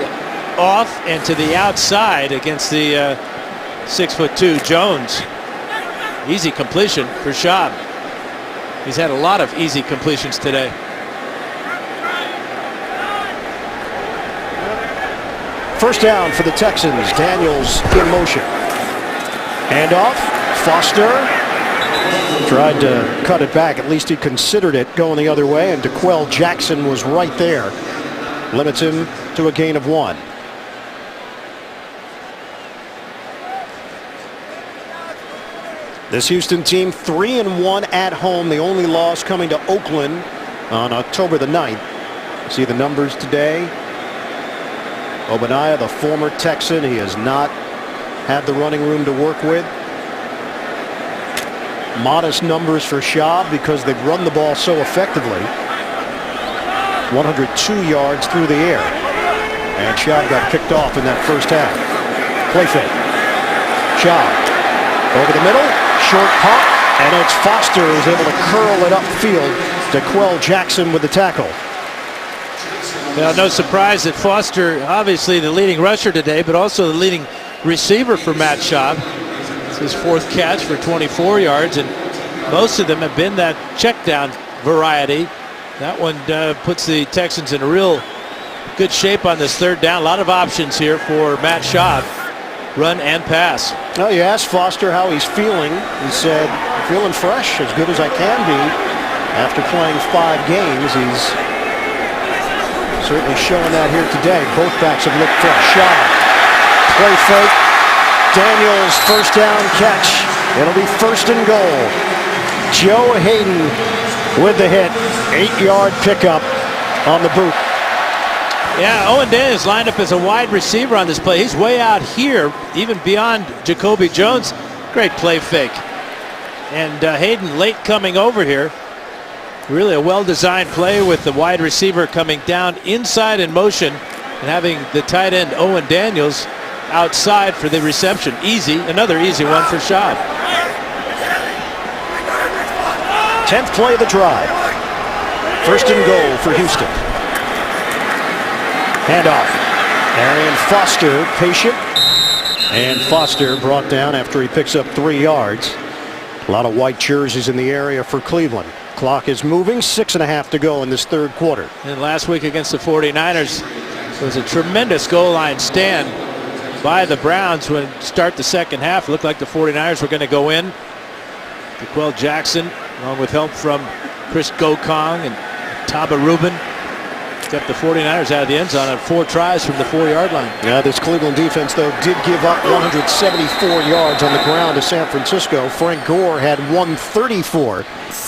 off and to the outside against the 6'2" Jones. Easy completion for Schaub. He's had a lot of easy completions today. First down for the Texans. Daniels in motion. Handoff. Foster tried to cut it back. At least he considered it going the other way, and DeQuell Jackson was right there. Limits him to a gain of 1. This Houston team 3-1 at home. The only loss coming to Oakland on October the 9th. See the numbers today. Obadiah, the former Texan, he has not had the running room to work with. Modest numbers for Schaub because they've run the ball so effectively. 102 yards through the air. And Schaub got picked off in that first half. Play fake. Schaub over the middle. Short pump. And it's Foster who's able to curl it upfield. DeQuell Jackson with the tackle. Well, no surprise that Foster, obviously the leading rusher today, but also the leading receiver for Matt Schaub. It's his 4th catch for 24 yards, and most of them have been that check down variety. That one puts the Texans in a real good shape on this 3rd down. A lot of options here for Matt Schaub, run and pass. Well, you asked Foster how he's feeling. He said, feeling fresh, as good as I can be. After playing 5 games, he's certainly showing that here today. Both backs have looked fresh. Schaub, play fake. Daniels first down catch. It'll be 1st and goal. Joe Hayden with the hit. 8-yard pickup on the boot. Yeah, Owen Daniels lined up as a wide receiver on this play. He's way out here, even beyond Jacoby Jones. Great play fake. And Hayden late coming over here. Really a well-designed play with the wide receiver coming down inside in motion and having the tight end Owen Daniels outside for the reception. Easy, another easy one for Schaub. 10th play of the drive. 1st and goal for Houston. Handoff. Arian Foster patient. And Foster brought down after he picks up 3 yards. A lot of white jerseys in the area for Cleveland. Clock is moving. 6.5 to go in this 3rd quarter. And last week against the 49ers was a tremendous goal line stand by the Browns when start the 2nd half. It looked like the 49ers were going to go in. DeQuell Jackson, along with help from Chris Gokong and Taba Rubin, kept the 49ers out of the end zone on 4 tries from the 4-yard line. Yeah, this Cleveland defense, though, did give up 174 yards on the ground to San Francisco. Frank Gore had 134.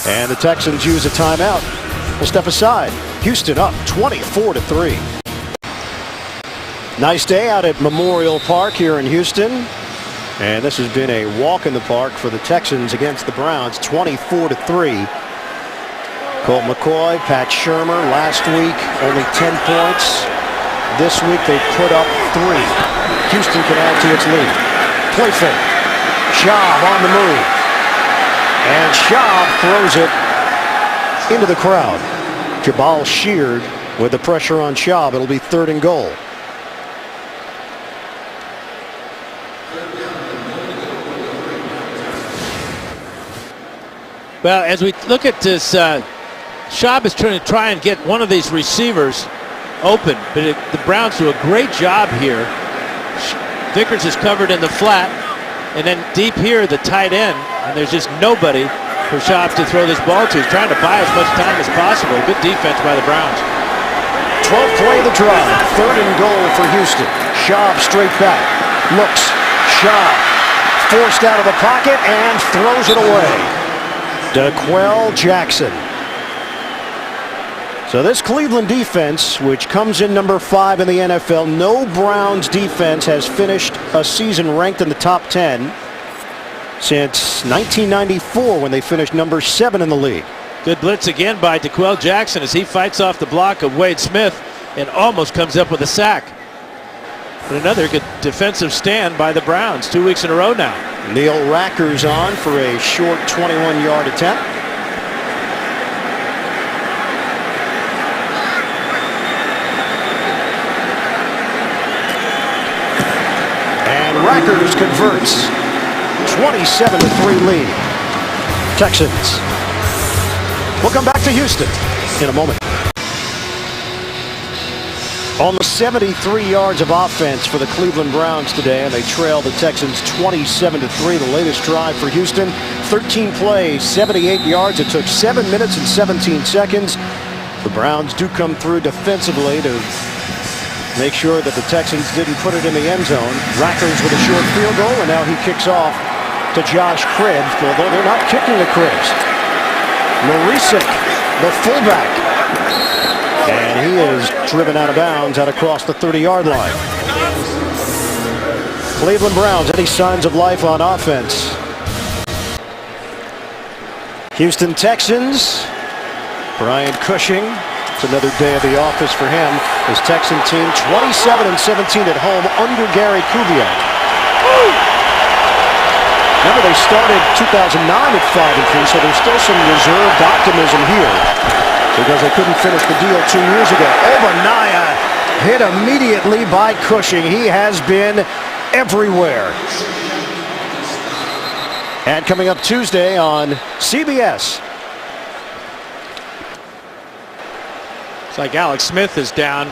And the Texans use a timeout. We'll step aside. Houston up 24-3. Nice day out at Memorial Park here in Houston. And this has been a walk in the park for the Texans against the Browns. 24-3. Colt McCoy, Pat Shurmur last week only 10 points. This week they put up 3. Houston can add to its lead. Play fake. Schaub on the move. And Schaub throws it into the crowd. Jabal Sheard with the pressure on Schaub. It'll be 3rd and goal. Well, as we look at this, Schaub is trying to try and get one of these receivers open, but the Browns do a great job here. Vickers is covered in the flat, and then deep here, the tight end, and there's just nobody for Schaub to throw this ball to. He's trying to buy as much time as possible. Good defense by the Browns. 12th play of the drive. 3rd and goal for Houston. Schaub straight back. Looks. Schaub forced out of the pocket and throws it away. DeQuell Jackson. So this Cleveland defense, which comes in number 5 in the NFL, no Browns defense has finished a season ranked in the top 10 since 1994 when they finished number 7 in the league. Good blitz again by DeQuell Jackson as he fights off the block of Wade Smith and almost comes up with a sack. But another good defensive stand by the Browns 2 weeks in a row now. Neil Racker's on for a short 21-yard attempt. And Racker's converts. 27-3 lead. Texans. We'll come back to Houston in a moment. Almost 73 yards of offense for the Cleveland Browns today, and they trail the Texans 27-3. The latest drive for Houston, 13 plays, 78 yards. It took 7 minutes and 17 seconds. The Browns do come through defensively to make sure that the Texans didn't put it in the end zone. Rackers with a short field goal, and now he kicks off to Josh Cribbs, although they're not kicking the Cribbs. Marisic, the fullback. And he is driven out of bounds out across the 30-yard line. Cleveland Browns, any signs of life on offense? Houston Texans, Brian Cushing. It's another day of the office for him. His Texan team 27-17 at home under Gary Kubiak. Remember, they started 2009 at 5-3, so there's still some reserved optimism here, because they couldn't finish the deal 2 years ago. Obaniah hit immediately by Cushing. He has been everywhere. And coming up Tuesday on CBS. It's like Alex Smith is down.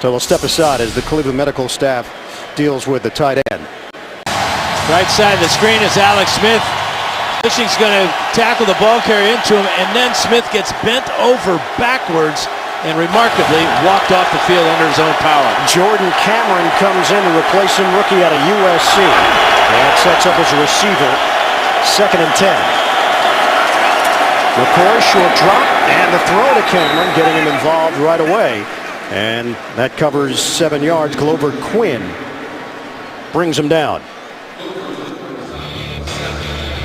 So we'll step aside as the Cleveland medical staff deals with the tight end. Right side of the screen is Alex Smith. Cushing's going to tackle the ball carrier into him, and then Smith gets bent over backwards and remarkably walked off the field under his own power. Jordan Cameron comes in to replace him, rookie out of USC. And sets up as a receiver. 2nd and 10. McCoy, short drop, and the throw to Cameron, getting him involved right away. And that covers 7 yards. Glover Quinn brings him down.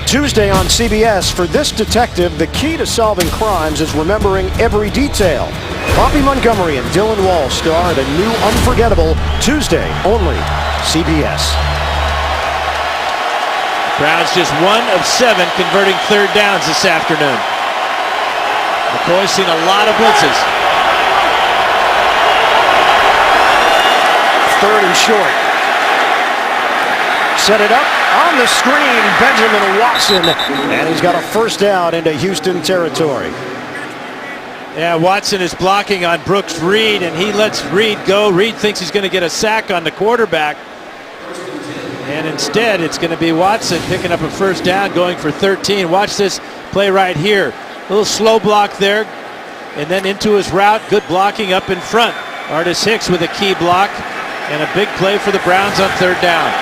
Tuesday on CBS, for this detective, the key to solving crimes is remembering every detail. Bobby Montgomery and Dylan Wall star in a new unforgettable Tuesday only CBS. Browns just 1 of 7 converting 3rd downs this afternoon. McCoy's seen a lot of blitzes. 3rd and short. Set it up on the screen, Benjamin Watson, and he's got a 1st down into Houston territory. Yeah, Watson is blocking on Brooks Reed, and he lets Reed go. Reed thinks he's going to get a sack on the quarterback, and instead it's going to be Watson picking up a 1st down, going for 13. Watch this play right here. A little slow block there, and then into his route. Good blocking up in front. Artis Hicks with a key block, and a big play for the Browns on 3rd down.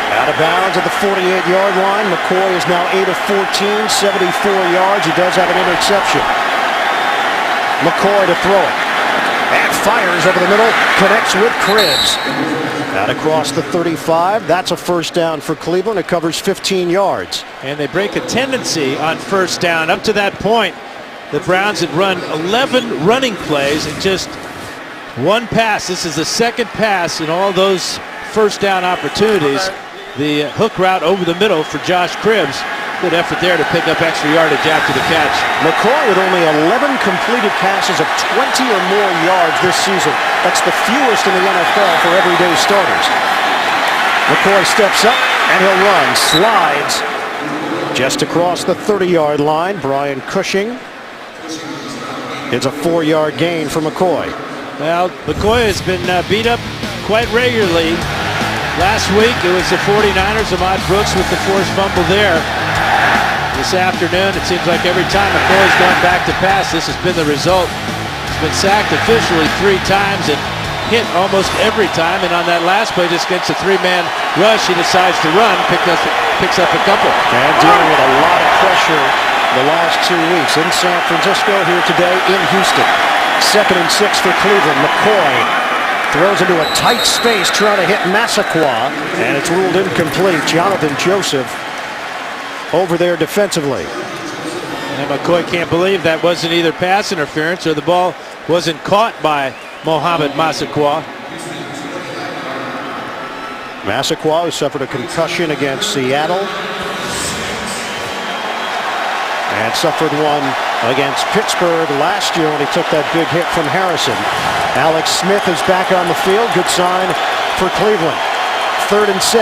Out of bounds at the 48-yard line. McCoy is now 8 of 14, 74 yards. He does have an interception. McCoy to throw it. And fires over the middle. Connects with Cribbs. Out across the 35. That's a 1st down for Cleveland. It covers 15 yards. And they break a tendency on 1st down. Up to that point, the Browns had run 11 running plays and just 1 pass. This is the 2nd pass in all those 1st down opportunities. The hook route over the middle for Josh Cribbs. Good effort there to pick up extra yardage after the catch. McCoy with only 11 completed passes of 20 or more yards this season. That's the fewest in the NFL for everyday starters. McCoy steps up and he'll run. Slides just across the 30-yard line. Brian Cushing. It's a 4-yard gain for McCoy. Well, McCoy has been beat up quite regularly. Last week, it was the 49ers, Ahmad Brooks with the forced fumble there. This afternoon, it seems like every time McCoy's gone back to pass, this has been the result. He's been sacked officially 3 times and hit almost every time. And on that last play, just against a 3-man rush, he decides to run, picks up a couple. And dealing with a lot of pressure the last 2 weeks in San Francisco, here today in Houston. 2nd and 6 for Cleveland. McCoy throws into a tight space trying to hit Massaquoi, and it's ruled incomplete. Jonathan Joseph over there defensively. And McCoy can't believe that wasn't either pass interference or the ball wasn't caught by Mohamed Massaquoi. Massaquoi, who suffered a concussion against Seattle and suffered one against Pittsburgh last year when he took that big hit from Harrison. Alex Smith is back on the field. Good sign for Cleveland. 3rd and 6.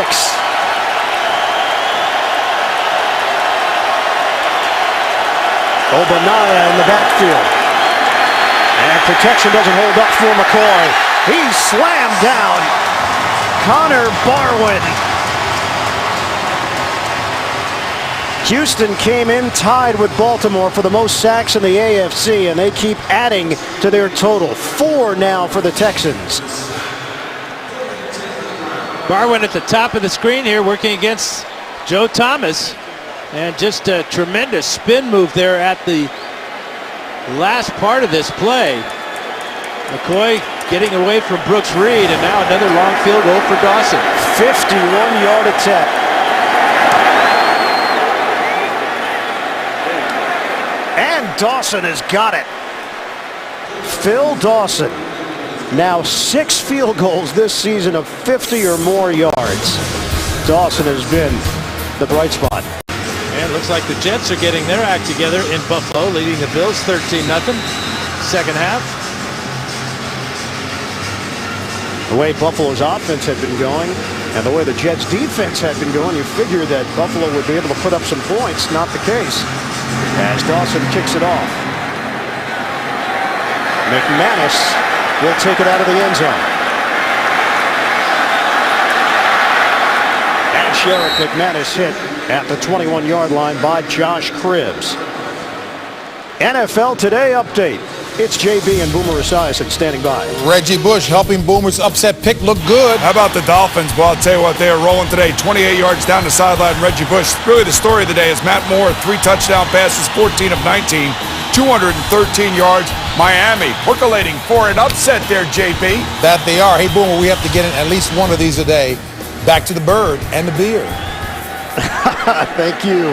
Obadiah in the backfield. And protection doesn't hold up for McCoy. He's slammed down. Connor Barwin. Houston came in tied with Baltimore for the most sacks in the AFC, and they keep adding to their total. 4 now for the Texans. Barwin at the top of the screen here working against Joe Thomas. And just a tremendous spin move there at the last part of this play. McCoy getting away from Brooks Reed, and now another long field goal for Dawson. 51-yard attempt. And Dawson has got it. Phil Dawson. Now 6 field goals this season of 50 or more yards. Dawson has been the bright spot. And it looks like the Jets are getting their act together in Buffalo, leading the Bills 13-0. Second half. The way Buffalo's offense had been going and the way the Jets defense had been going, you figure that Buffalo would be able to put up some points. Not the case as Dawson kicks it off. McManus will take it out of the end zone. And Sherrick McManus hit at the 21-yard line by Josh Cribbs. NFL Today update. It's JB and Boomer Esiason standing by. Reggie Bush helping Boomer's upset pick look good. How about the Dolphins? Well, I'll tell you what, they are rolling today. 28 yards down the sideline. Reggie Bush. Really the story of the day is Matt Moore, 3 touchdown passes, 14 of 19, 213 yards. Miami percolating for an upset there, JB. That they are. Hey, Boomer, we have to get in at least one of these a day. Back to the bird and the beer. Thank you,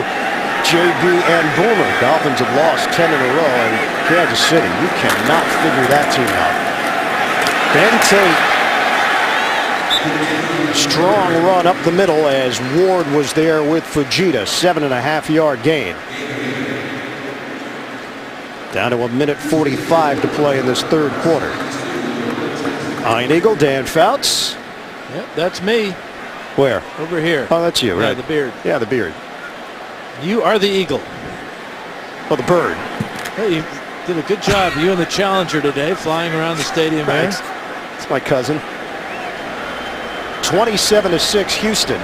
JB and Boomer. Dolphins have lost 10 in a row, and Kansas City, you cannot figure that team out. Ben Tate, strong run up the middle as Ward was there with Fujita, 7.5-yard gain. Down to 1:45 to play in this 3rd quarter. Iron Eagle, Dan Fouts. Yep, that's me. Where? Over here. Oh, that's you, right? Yeah, the beard. Yeah, the beard. You are the eagle. Oh, the bird. Hey, you did a good job. You and the Challenger today, flying around the stadium. Thanks. It's my cousin. 27-6 Houston,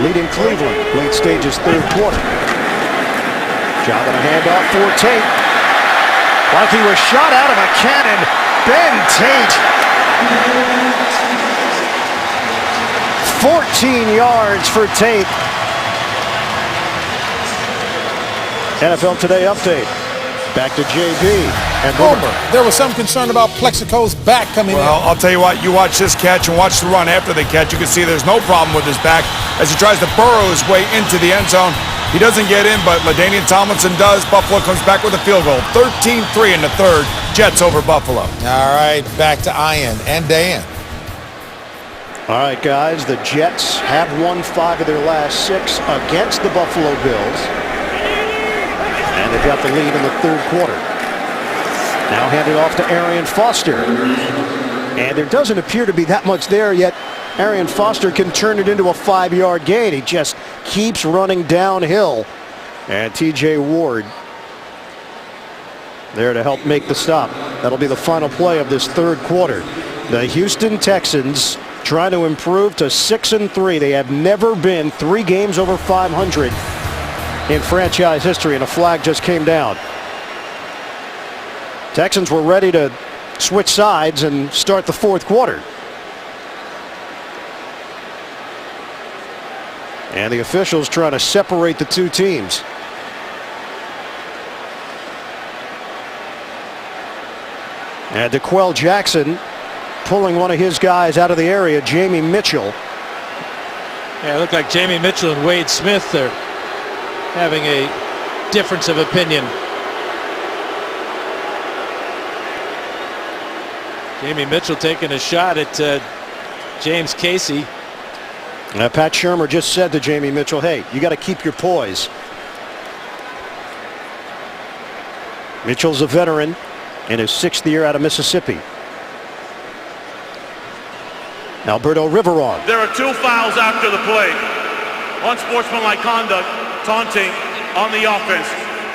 leading Cleveland. Late stages 3rd quarter. Job on a handoff for Tate. Like he was shot out of a cannon. Ben Tate. 14 yards for Tate. NFL Today update. Back to JB and Boomer. There was some concern about Plexico's back coming Well, in. I'll tell you what, you watch this catch and watch the run after the catch. You can see there's no problem with his back as he tries to burrow his way into the end zone. He doesn't get in, but LaDainian Tomlinson does. Buffalo comes back with a field goal. 13-3 in the 3rd. Jets over Buffalo. All right, back to Ian and Dan. All right, guys, the Jets have won 5 of their last 6 against the Buffalo Bills. And they've got the lead in the 3rd quarter. Now handed off to Arian Foster. And there doesn't appear to be that much there yet. Arian Foster can turn it into a 5-yard gain. He just keeps running downhill. And TJ Ward there to help make the stop. That'll be the final play of this 3rd quarter. The Houston Texans trying to improve to 6-3. They have never been 3 games over 500 in franchise history, and a flag just came down. Texans were ready to switch sides and start the 4th quarter. And the officials trying to separate the 2 teams. And DeQuell Jackson pulling one of his guys out of the area, Jamie Mitchell. Yeah, it looked like Jamie Mitchell and Wade Smith are having a difference of opinion. Jamie Mitchell taking a shot at James Casey. Pat Shermer just said to Jamie Mitchell, hey, you got to keep your poise. Mitchell's a veteran in his 6th year out of Mississippi. Alberto Riveron. There are 2 fouls after the play. Unsportsmanlike conduct, taunting on the offense.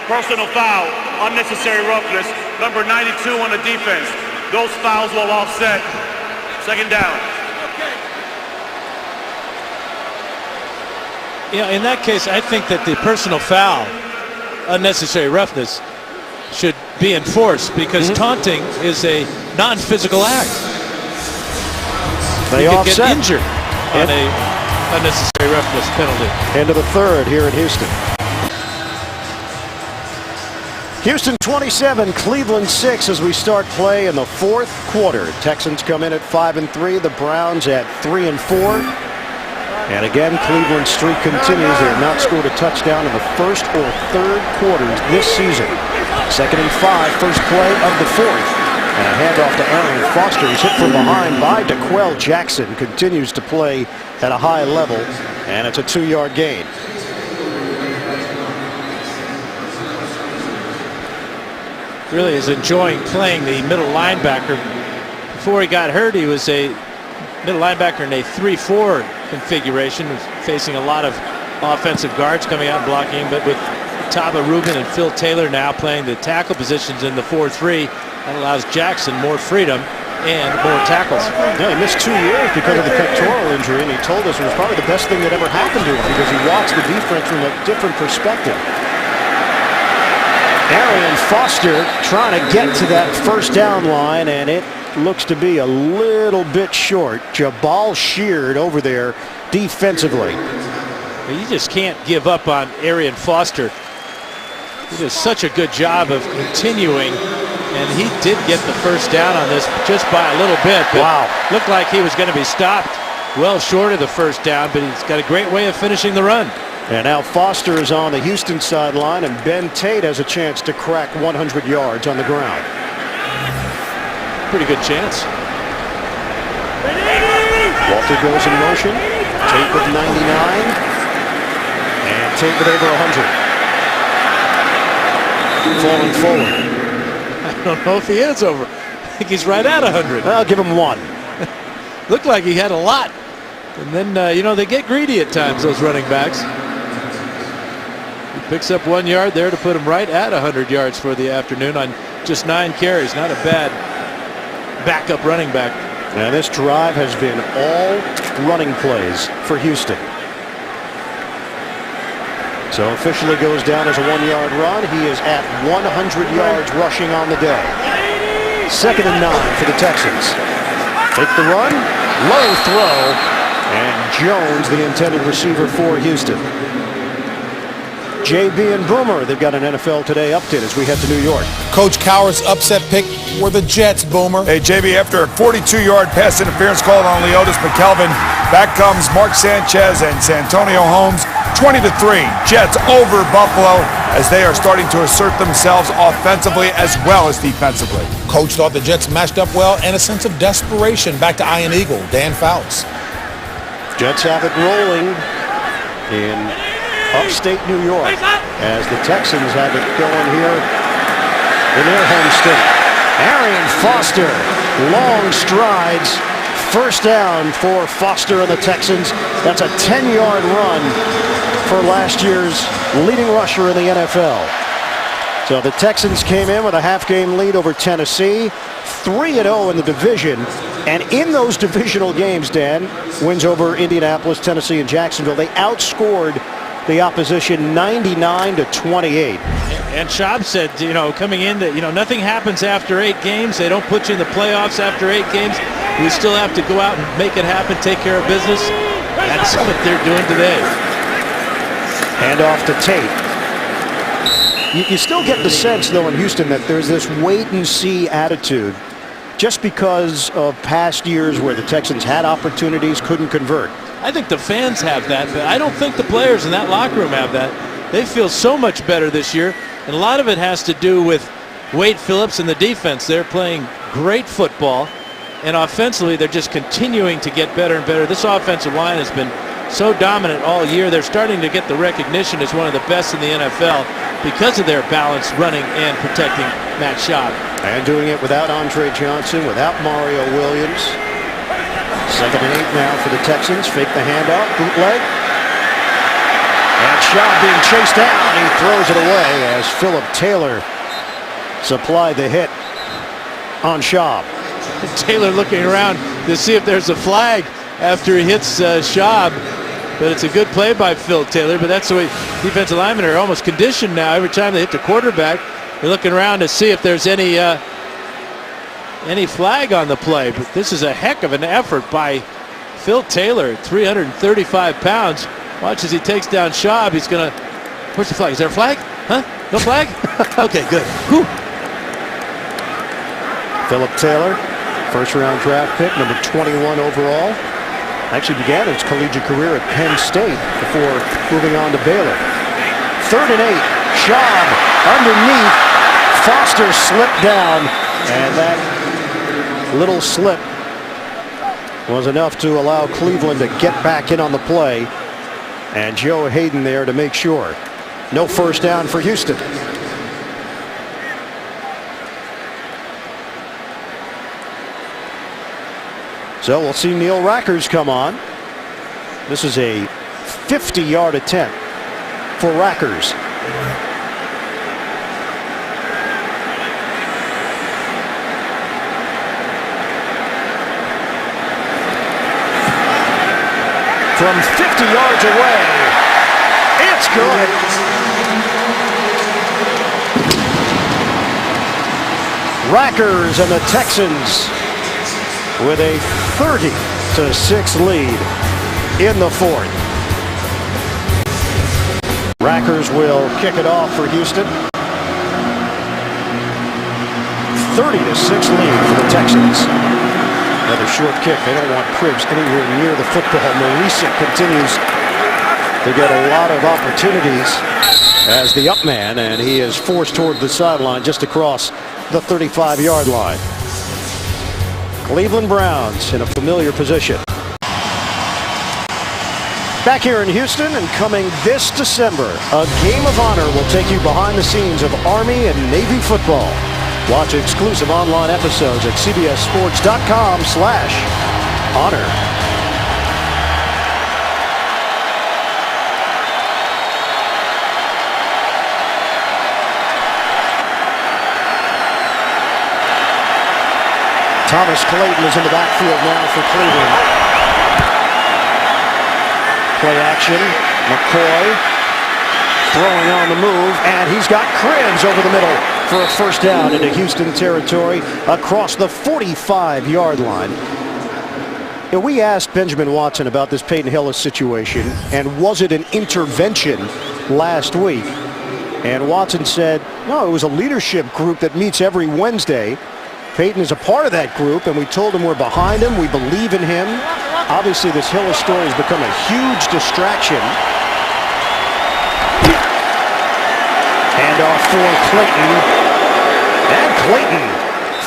Personal foul, unnecessary roughness, number 92 on the defense. Those fouls will offset. 2nd down. Yeah, in that case, I think that the personal foul, unnecessary roughness, should be enforced because taunting is a non-physical act. They you could offset. get injured on a unnecessary roughness penalty. End of the 3rd here in Houston. Houston 27, Cleveland 6 as we start play in the 4th quarter. Texans come in at 5-3, the Browns at 3-4. And again, Cleveland's streak continues. They have not scored a touchdown in the 1st or 3rd quarters this season. 2nd and 5, first play of the 4th. And a handoff to Arian Foster. He's hit from behind by DeQuell Jackson. Continues to play at a high level. And it's a 2-yard gain. Really is enjoying playing the middle linebacker. Before he got hurt, he was a middle linebacker in a 3-4 configuration, facing a lot of offensive guards coming out and blocking, but with Taba Rubin and Phil Taylor now playing the tackle positions in the 4-3, that allows Jackson more freedom and more tackles. Yeah, he missed 2 years because of the pectoral injury, and he told us it was probably the best thing that ever happened to him because he watched the defense from a different perspective. Arian Foster trying to get to that 1st down line, and it looks to be a little bit short. Jabal Sheard over there defensively. You just can't give up on Arian Foster. He does such a good job of continuing, and he did get the 1st down on this just by a little bit. But wow. Looked like he was going to be stopped well short of the 1st down, but he's got a great way of finishing the run. And now Foster is on the Houston sideline, and Ben Tate has a chance to crack 100 yards on the ground. Pretty good chance. Walter goes in motion. Tate with 99. And Tate with over 100. Falling forward. I don't know if he is over. I think he's right at 100. I'll give him 1. Looked like he had a lot. And then, you know, they get greedy at times, those running backs. He picks up 1 yard there to put him right at 100 yards for the afternoon on just 9 carries. Not a bad backup running back. Now this drive has been all running plays for Houston. So officially goes down as a 1-yard run. He is at 100 yards rushing on the day. 2nd and 9 for the Texans. Take the run, low throw, and Jones, the intended receiver for Houston. JB and Boomer, they've got an NFL Today update as we head to New York. Coach Cowher's upset pick were the Jets, Boomer. Hey, JB, after a 42-yard pass interference called on Leotis McKelvin, back comes Mark Sanchez and Santonio Holmes. 20-3, Jets over Buffalo as they are starting to assert themselves offensively as well as defensively. Coach thought the Jets matched up well and a sense of desperation. Back to Iron Eagle, Dan Fouts. Jets have it rolling in upstate New York as the Texans have it going here in their home state. Arian Foster, long strides. 1st down for Foster and the Texans. That's a 10-yard run for last year's leading rusher in the NFL. So the Texans came in with a half-game lead over Tennessee, 3-0 in the division. And in those divisional games, Dan, wins over Indianapolis, Tennessee, and Jacksonville, they outscored the opposition 99-28. And Schaub said, you know, coming in that, you know, nothing happens after 8 games. They don't put you in the playoffs after 8 games. We still have to go out and make it happen, take care of business. That's what they're doing today. Hand off to Tate. You still get the sense, though, in Houston that there's this wait-and-see attitude just because of past years where the Texans had opportunities, couldn't convert. I think the fans have that, but I don't think the players in that locker room have that. They feel so much better this year, and a lot of it has to do with Wade Phillips and the defense. They're playing great football, And offensively, they're just continuing to get better and better. This offensive line has been so dominant all year. They're starting to get the recognition as one of the best in the NFL because of their balance running and protecting Matt Schaub. And doing it without Andre Johnson, without Mario Williams. 2nd and 8 now for the Texans. Fake the handoff, bootleg. And Schaub being chased down. He throws it away as Philip Taylor supplied the hit on Schaub. Taylor looking around to see if there's a flag after he hits Schaub. But it's a good play by Phil Taylor. But that's the way defensive linemen are almost conditioned now. Every time they hit the quarterback, they're looking around to see if there's any flag on the play. But this is a heck of an effort by Phil Taylor, 335 pounds. Watch as he takes down Schaub. He's going to... Where's the flag? Is there a flag? Huh? No flag? Okay, good. Whew. Philip Taylor, first-round draft pick, number 21 overall. Actually began his collegiate career at Penn State before moving on to Baylor. 3rd and 8. Schaub underneath. Foster slipped down, and that little slip was enough to allow Cleveland to get back in on the play. And Joe Hayden there to make sure. No first down for Houston. So we'll see Neil Rackers come on. This is a 50-yard attempt for Rackers. From 50 yards away, it's good. Rackers and the Texans with a 30-6 lead in the 4th. Rackers will kick it off for Houston. 30-6 lead for the Texans. Another short kick. They don't want Cribs anywhere near the football. Marisa continues to get a lot of opportunities as the up man, and he is forced toward the sideline just across the 35-yard line. Cleveland Browns in a familiar position. Back here in Houston, and coming this December, a Game of Honor will take you behind the scenes of Army and Navy football. Watch exclusive online episodes at cbssports.com/honor. Thomas Clayton is in the backfield now for Cleveland. Play action. McCoy throwing on the move, and he's got Cribs over the middle for a first down into Houston territory across the 45-yard line. And we asked Benjamin Watson about this Peyton Hillis situation, and was it an intervention last week? And Watson said, no, it was a leadership group that meets every Wednesday. Peyton is a part of that group, and we told him we're behind him, we believe in him. Obviously, this Hillis story has become a huge distraction. And off for Clayton. And Clayton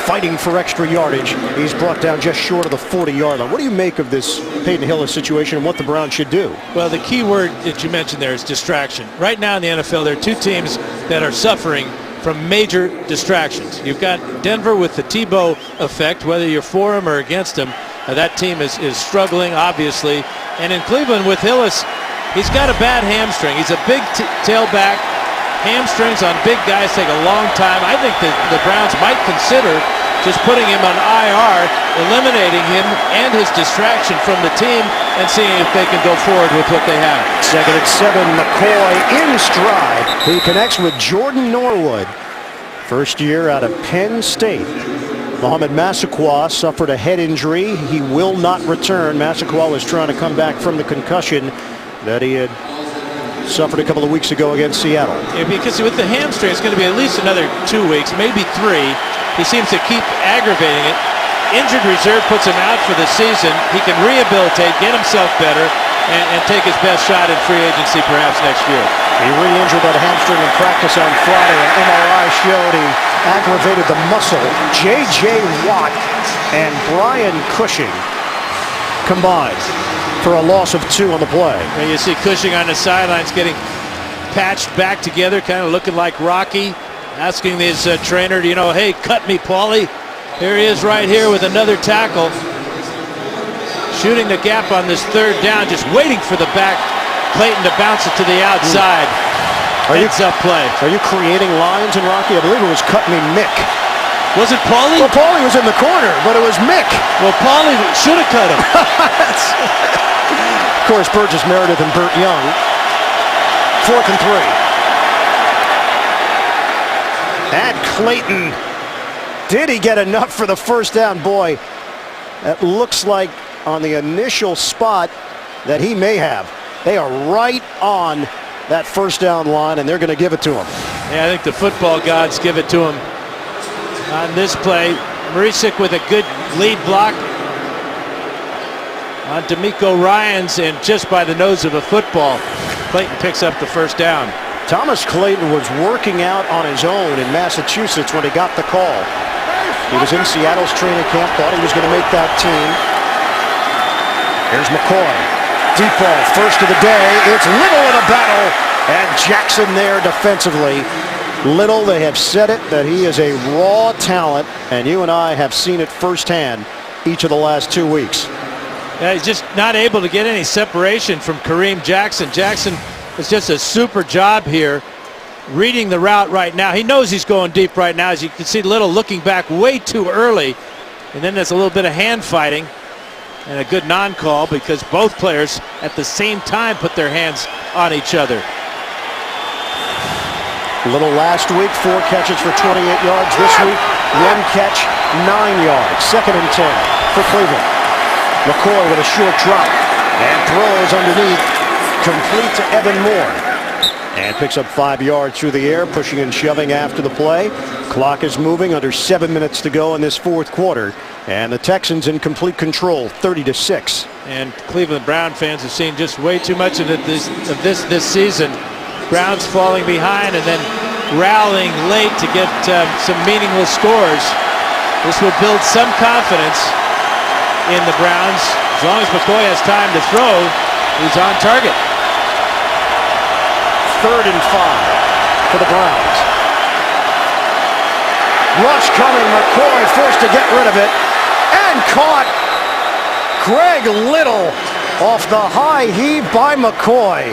fighting for extra yardage. He's brought down just short of the 40-yard line. What do you make of this Peyton Hillis situation and what the Browns should do? Well, the key word that you mentioned there is distraction. Right now in the NFL, there are two teams that are suffering from major distractions. You've got Denver with the Tebow effect, whether you're for him or against him. That team is struggling, obviously. And in Cleveland with Hillis, he's got a bad hamstring. He's a big tailback. Hamstrings on big guys take a long time. I think the Browns might consider just putting him on IR, eliminating him and his distraction from the team, and seeing if they can go forward with what they have. 2nd and 7, McCoy in stride. He connects with Jordan Norwood. First year out of Penn State. Mohamed Massaquoi suffered a head injury. He will not return. Massaquoi was trying to come back from the concussion that he had suffered a couple of weeks ago against Seattle. Yeah, because with the hamstring, it's going to be at least another 2 weeks, maybe 3. He seems to keep aggravating it. Injured reserve puts him out for the season. He can rehabilitate, get himself better, and take his best shot in free agency perhaps next year. He re-injured that hamstring in practice on Friday. An MRI showed he aggravated the muscle. J.J. Watt and Brian Cushing combined for a loss of 2 on the play. And you see Cushing on the sidelines getting patched back together, kind of looking like Rocky, asking his trainer, hey, cut me, Paulie. Here he is right here with another tackle. Shooting the gap on this 3rd down, just waiting for the back Clayton to bounce it to the outside. Heads-up play. Are you creating lines in Rocky? I believe it was cut me Mick. Was it Paulie? Well, Paulie was in the corner, but it was Mick. Well, Paulie should have cut him. Of course, Burgess Meredith and Burt Young. 4th and 3. And Clayton. Did he get enough for the 1st down? Boy, that looks like on the initial spot that he may have. They are right on that 1st down line, and they're going to give it to him. Yeah, I think the football gods give it to him on this play. Marisic with a good lead block on D'Amico Ryans, and just by the nose of a football, Clayton picks up the 1st down. Thomas Clayton was working out on his own in Massachusetts when he got the call. He was in Seattle's training camp, thought he was going to make that team. Here's McCoy. Deep ball, first of the day. It's Little in a battle, and Jackson there defensively. Little, they have said it, that he is a raw talent, and you and I have seen it firsthand each of the last 2 weeks. Yeah, he's just not able to get any separation from Kareem Jackson. Jackson is just a super job here, reading the route right now. He knows he's going deep right now. As you can see, Little looking back way too early, and then there's a little bit of hand fighting and a good non-call because both players at the same time put their hands on each other. Little last week, 4 catches for 28 yards. This week, 1 catch, 9 yards. 2nd and 10 for Cleveland. McCoy with a short drop and throws underneath, complete to Evan Moore. And picks up 5 yards through the air, pushing and shoving after the play. Clock is moving, under 7 minutes to go in this 4th quarter. And the Texans in complete control, 30-6. And Cleveland Brown fans have seen just way too much of this season. Browns falling behind and then rallying late to get some meaningless scores. This will build some confidence in the Browns. As long as McCoy has time to throw, he's on target. 3rd and 5 for the Browns. Rush coming, McCoy forced to get rid of it, and caught. Greg Little off the high heave by McCoy,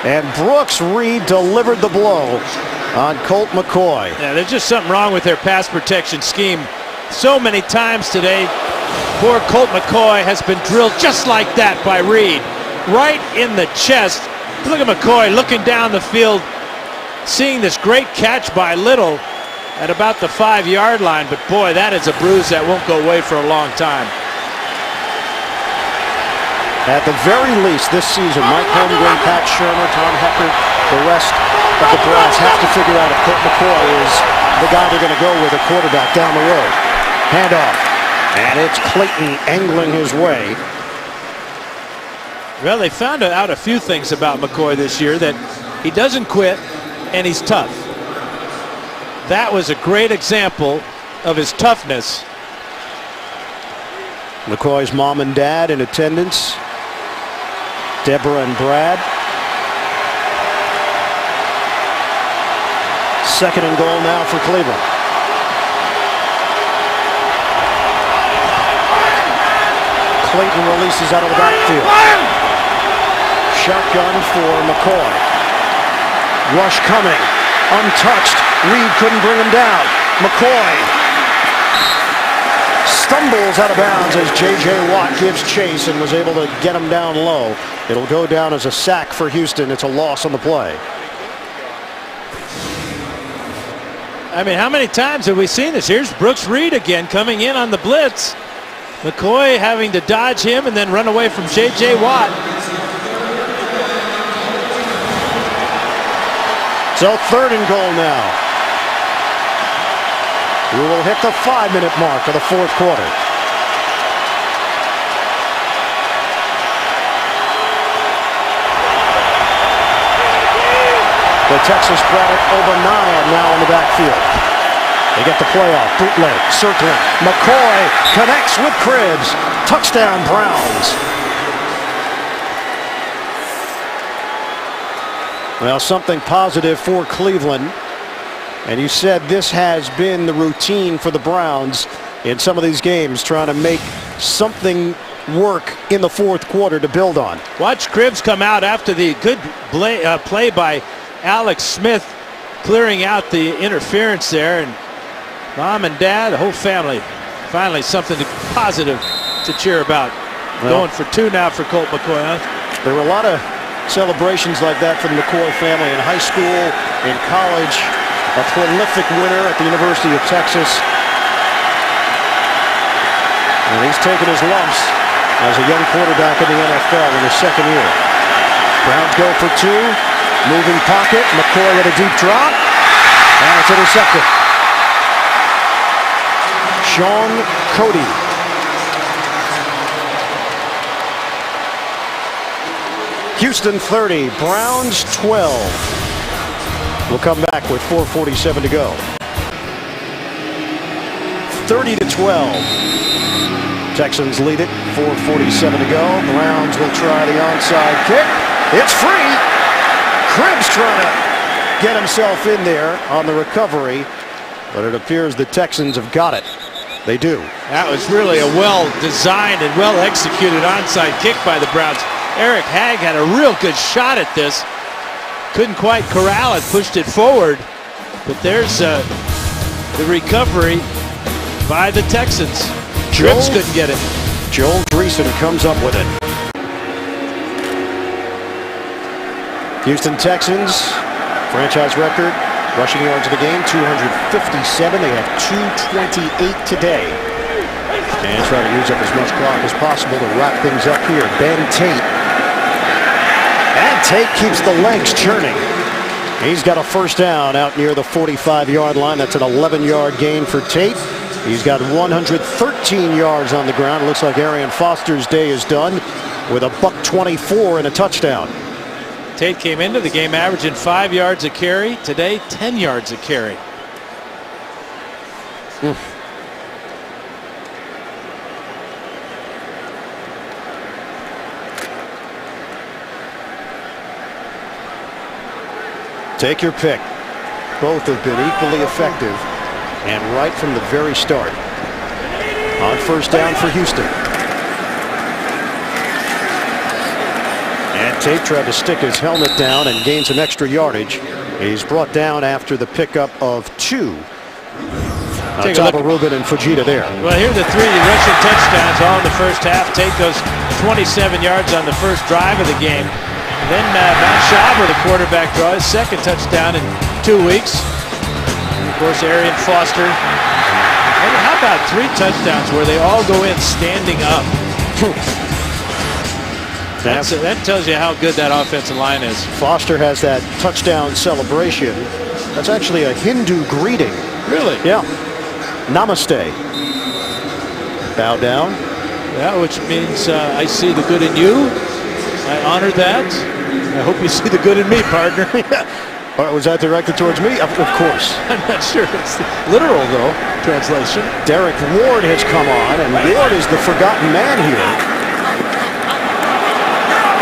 and Brooks Reed delivered the blow on Colt McCoy. Yeah, there's just something wrong with their pass protection scheme. So many times today, poor Colt McCoy has been drilled just like that by Reed, right in the chest. Look at McCoy looking down the field, seeing this great catch by Little at about the 5-yard line, but boy, that is a bruise that won't go away for a long time. At the very least this season, Mike Holmgren, Pat Shermer, Tom Heckert, the rest of the Browns have to figure out if Colt McCoy is the guy they're going to go with, a quarterback down the road. Handoff, and it's Clayton angling his way. Well, they found out a few things about McCoy this year, that he doesn't quit and he's tough. That was a great example of his toughness. McCoy's mom and dad in attendance. Deborah and Brad. 2nd and goal now for Cleveland. Clayton releases out of the backfield. Shotgun for McCoy. Rush coming. Untouched. Reed couldn't bring him down. McCoy stumbles out of bounds as J.J. Watt gives chase and was able to get him down low. It'll go down as a sack for Houston. It's a loss on the play. I mean, how many times have we seen this? Here's Brooks Reed again coming in on the blitz. McCoy having to dodge him and then run away from J.J. Watt. So 3rd and goal now. We will hit the 5-minute mark of the 4th quarter. The Texas product Obaniah now in the backfield. They get the playoff. Bootleg, circling. McCoy connects with Cribbs. Touchdown, Browns. Well, something positive for Cleveland. And you said this has been the routine for the Browns in some of these games, trying to make something work in the fourth quarter to build on. Watch Cribbs come out after the good play by Alex Smith, clearing out the interference there. And Mom and Dad, the whole family, finally something positive to cheer about. Well, going for 2 now for Colt McCoy. Huh? There were a lot of celebrations like that for the McCoy family in high school, in college. A prolific winner at the University of Texas. And he's taken his lumps as a young quarterback in the NFL in his second year. Browns go for 2. Moving pocket. McCoy with a deep drop. And it's intercepted. Sean Cody. Houston 30, Browns 12. We'll come back with 4:47 to go. 30-12. Texans lead it. 4:47 to go. Browns will try the onside kick. It's free. Cribbs trying to get himself in there on the recovery, but it appears the Texans have got it. They do. That was really a well-designed and well-executed onside kick by the Browns. Eric Hagg had a real good shot at this. Couldn't quite corral it, pushed it forward. But there's the recovery by the Texans. Cribbs couldn't get it. Joel Dreesen comes up with it. Houston Texans, franchise record, rushing yards of the game, 257. They have 228 today. And try to use up as much clock as possible to wrap things up here. Ben Tate. And Tate keeps the legs churning. He's got a first down out near the 45-yard line. That's an 11-yard gain for Tate. He's got 113 yards on the ground. It looks like Arian Foster's day is done with a $124 and a touchdown. Tate came into the game averaging 5 yards a carry. Today, 10 yards a carry. Take your pick. Both have been equally effective and right from the very start. On first down for Houston. And Tate tried to stick his helmet down and gain some extra yardage. He's brought down after the pickup of 2. On top of Rubin and Fujita there. Well, here are the 3 rushing touchdowns all in the first half. Tate goes 27 yards on the first drive of the game. Then Matt Schaub, the quarterback, draw his second touchdown in 2 weeks. And of course, Arian Foster. And how about 3 touchdowns where they all go in standing up? That tells you how good that offensive line is. Foster has that touchdown celebration. That's actually a Hindu greeting. Really? Yeah. Namaste. Bow down. Yeah, which means I see the good in you. I honor that. I hope you see the good in me, partner. Yeah. Was that directed towards me? Of course. I'm not sure it's literal, though, translation. Derek Ward has come on, and Ward is the forgotten man here.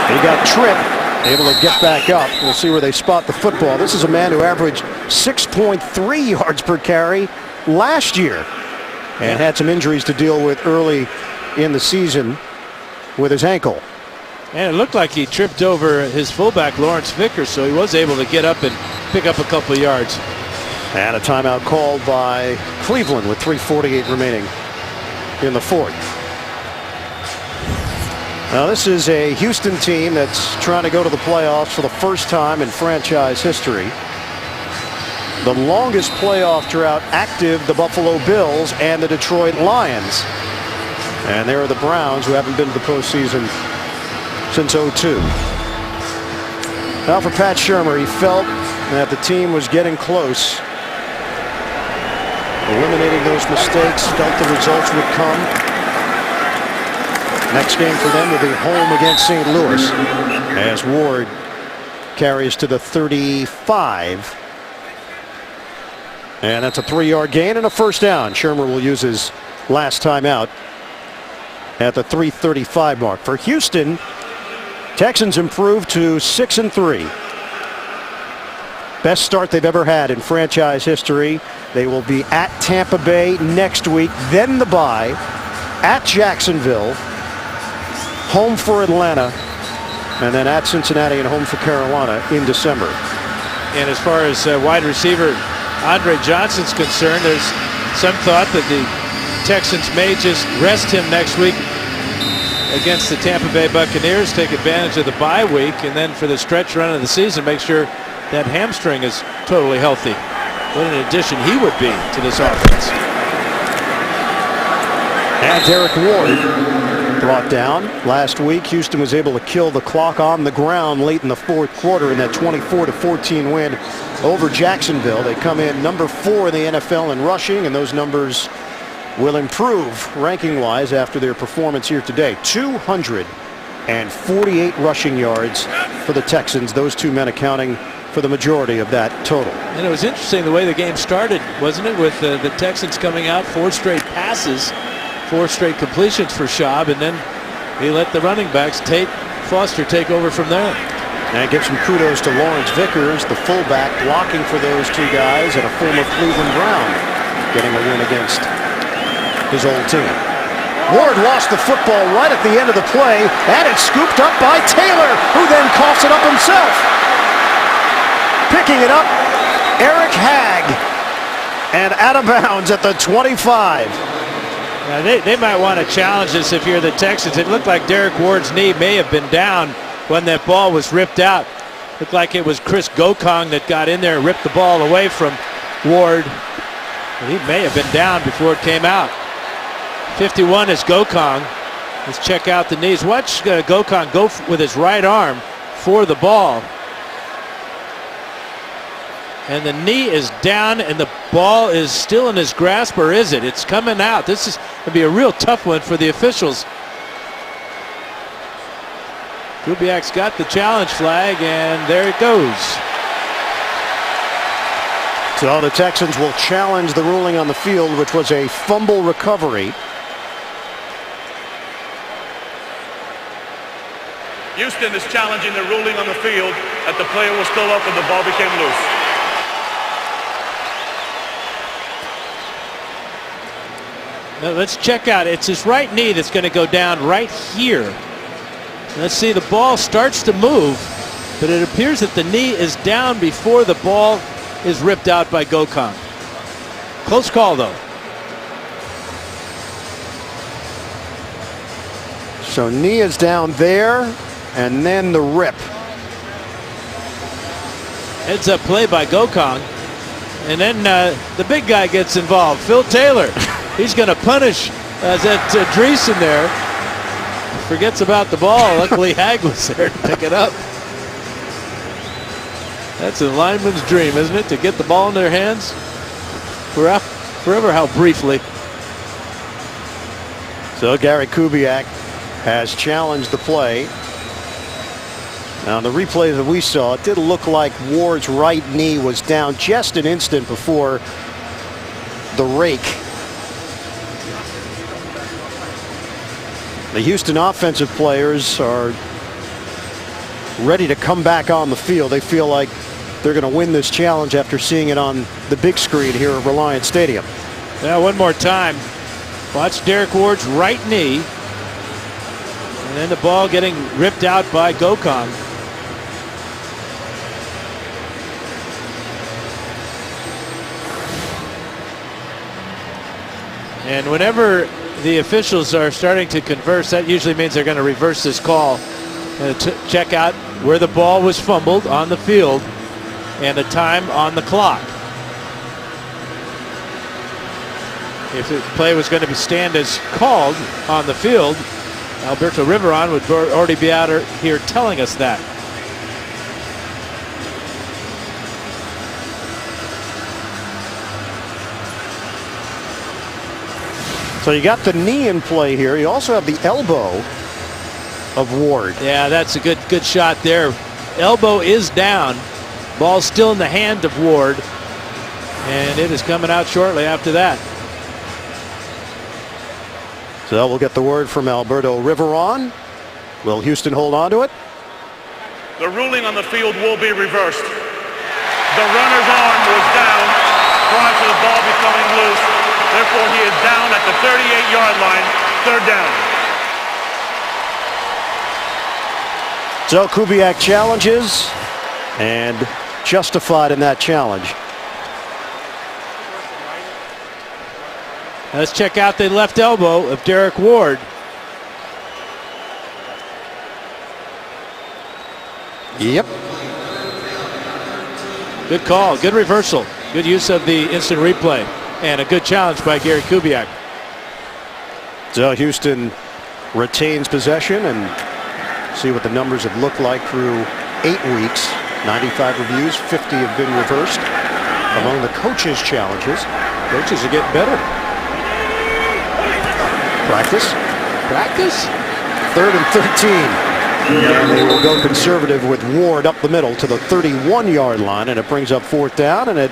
He got tripped, able to get back up. We'll see where they spot the football. This is a man who averaged 6.3 yards per carry last year and had some injuries to deal with early in the season with his ankle. And it looked like he tripped over his fullback, Lawrence Vickers, so he was able to get up and pick up a couple of yards. And a timeout called by Cleveland with 3:48 remaining in the fourth. Now this is a Houston team that's trying to go to the playoffs for the first time in franchise history. The longest playoff drought active, the Buffalo Bills and the Detroit Lions. And there are the Browns, who haven't been to the postseason since 2002. Now for Pat Shurmur, he felt that the team was getting close. Eliminating those mistakes, felt the results would come. Next game for them will be home against St. Louis as Ward carries to the 35. And that's a 3-yard gain and a first down. Shermer will use his last time out at the 3:35 mark. For Houston, Texans improved to 6-3. Best start they've ever had in franchise history. They will be at Tampa Bay next week, then the bye, at Jacksonville, home for Atlanta, and then at Cincinnati and home for Carolina in December. And as far as wide receiver Andre Johnson's concerned, there's some thought that the Texans may just rest him next week against the Tampa Bay Buccaneers, take advantage of the bye week, and then for the stretch run of the season, make sure that hamstring is totally healthy. What an addition he would be to this offense. And Derek Ward brought down. Last week, Houston was able to kill the clock on the ground late in the fourth quarter in that 24-14 win over Jacksonville. They come in number 4 in the NFL in rushing, and those numbers will improve ranking-wise after their performance here today. 248 rushing yards for the Texans, those two men accounting for the majority of that total. And it was interesting the way the game started, wasn't it, with the Texans coming out 4 straight passes, 4 straight completions for Schaub, and then he let the running backs, Tate, Foster, take over from there. And give some kudos to Lawrence Vickers, the fullback, blocking for those two guys, and a former Cleveland Brown getting a win against his old team. Ward lost the football right at the end of the play, and it's scooped up by Taylor, who then coughs it up himself. Picking it up, Eric Hagg, and out of bounds at the 25. Now they might want to challenge this if you're the Texans. It looked like Derek Ward's knee may have been down when that ball was ripped out. Looked like it was Chris Gokong that got in there and ripped the ball away from Ward. And he may have been down before it came out. 51 is Gokong. Let's check out the knees. Watch Gokong go with his right arm for the ball. And the knee is down and the ball is still in his grasp, or is it? It's coming out. This is going to be a real tough one for the officials. Kubiak's got the challenge flag, and there it goes. So the Texans will challenge the ruling on the field, which was a fumble recovery. Houston is challenging the ruling on the field that the player was still up and the ball became loose. Now let's check out. It's his right knee that's going to go down right here. Let's see, the ball starts to move, but it appears that the knee is down before the ball is ripped out by Gokong. Close call, though. So knee is down there, and then the rip. Heads up play by Gokong. And then the big guy gets involved, Phil Taylor. He's going to punish that Dreesen there. Forgets about the ball. Luckily, Hagg was there to pick it up. That's a lineman's dream, isn't it? To get the ball in their hands forever, how briefly. So Gary Kubiak has challenged the play. Now, the replay that we saw, it did look like Ward's right knee was down just an instant before the rake. The Houston offensive players are ready to come back on the field. They feel like they're going to win this challenge after seeing it on the big screen here at Reliant Stadium. Now, one more time. Watch Derek Ward's right knee. And then the ball getting ripped out by Gokong. And whenever the officials are starting to converse, that usually means they're going to reverse this call and check out where the ball was fumbled on the field and the time on the clock. If the play was going to stand as called on the field, Alberto Riveron would already be out here telling us that. So you got the knee in play here. You also have the elbow of Ward. Yeah, that's a good shot there. Elbow is down. Ball still in the hand of Ward. And it is coming out shortly after that. So we'll get the word from Alberto Riveron. Will Houston hold on to it? The ruling on the field will be reversed. The runner's arm was down prior to the ball becoming loose. Therefore, he is down at the 38-yard line, third down. So Kubiak challenges, and justified in that challenge. Let's check out the left elbow of Derek Ward. Yep. Good call, good reversal, good use of the instant replay, and a good challenge by Gary Kubiak. So Houston retains possession, and see what the numbers have looked like through 8 weeks. 95 reviews, 50 have been reversed. Among the coaches' challenges. Coaches are getting better. Practice. Practice? 3rd and 13. And they will go conservative with Ward up the middle to the 31-yard line, and it brings up 4th down, and it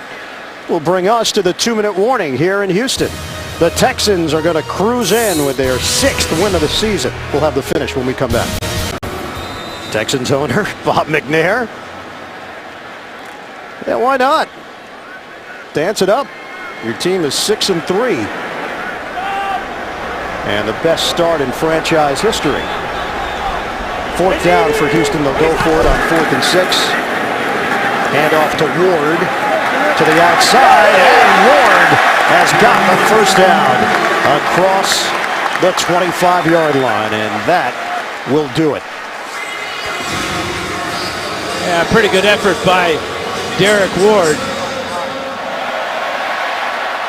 will bring us to the 2-minute warning here in Houston. The Texans are going to cruise in with their 6th win of the season. We'll have the finish when we come back. Texans owner Bob McNair. Yeah, why not? Dance it up. Your team is 6-3. And the best start in franchise history. 4th down for Houston. They'll go for it on 4th and 6. Hand off to Ward to the outside, and Ward has got the first down across the 25-yard line, and that will do it. Yeah, pretty good effort by Derek Ward.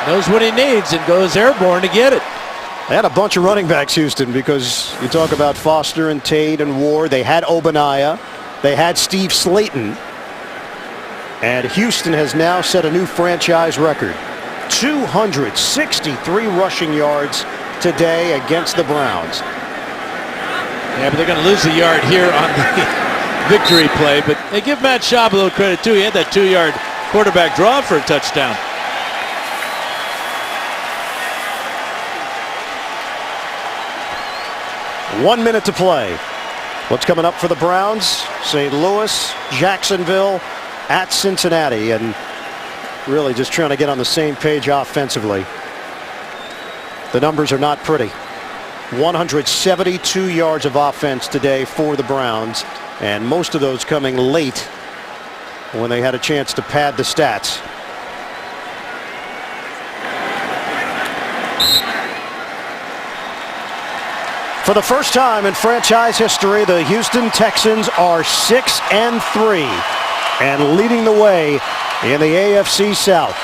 Knows what he needs and goes airborne to get it. They had a bunch of running backs, Houston, because you talk about Foster and Tate and Ward. They had Obaniah. They had Steve Slayton. And Houston has now set a new franchise record. 263 rushing yards today against the Browns. Yeah, but they're going to lose a yard here on the victory play. But they give Matt Schaub a little credit, too. He had that 2-yard quarterback draw for a touchdown. One minute to play. What's coming up for the Browns? St. Louis, Jacksonville, at Cincinnati, and really just trying to get on the same page offensively. The numbers are not pretty. 172 yards of offense today for the Browns, and most of those coming late when they had a chance to pad the stats. For the first time in franchise history, the Houston Texans are 6-3 and leading the way in the AFC South.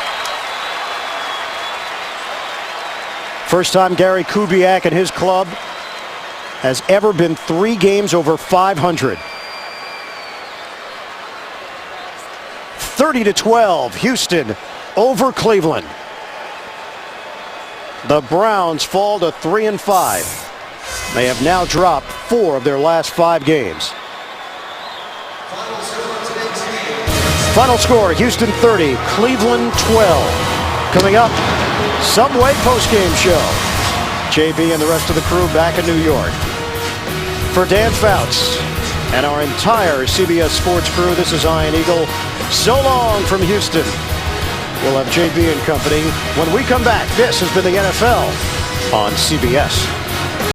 First time Gary Kubiak and his club has ever been 3 games over 500. 30-12, Houston over Cleveland. The Browns fall to 3-5. They have now dropped 4 of their last 5 games. Final score, Houston 30, Cleveland 12. Coming up, Subway postgame show. JB and the rest of the crew back in New York. For Dan Fouts and our entire CBS Sports crew, this is Ian Eagle. So long from Houston. We'll have JB and company when we come back. This has been the NFL on CBS.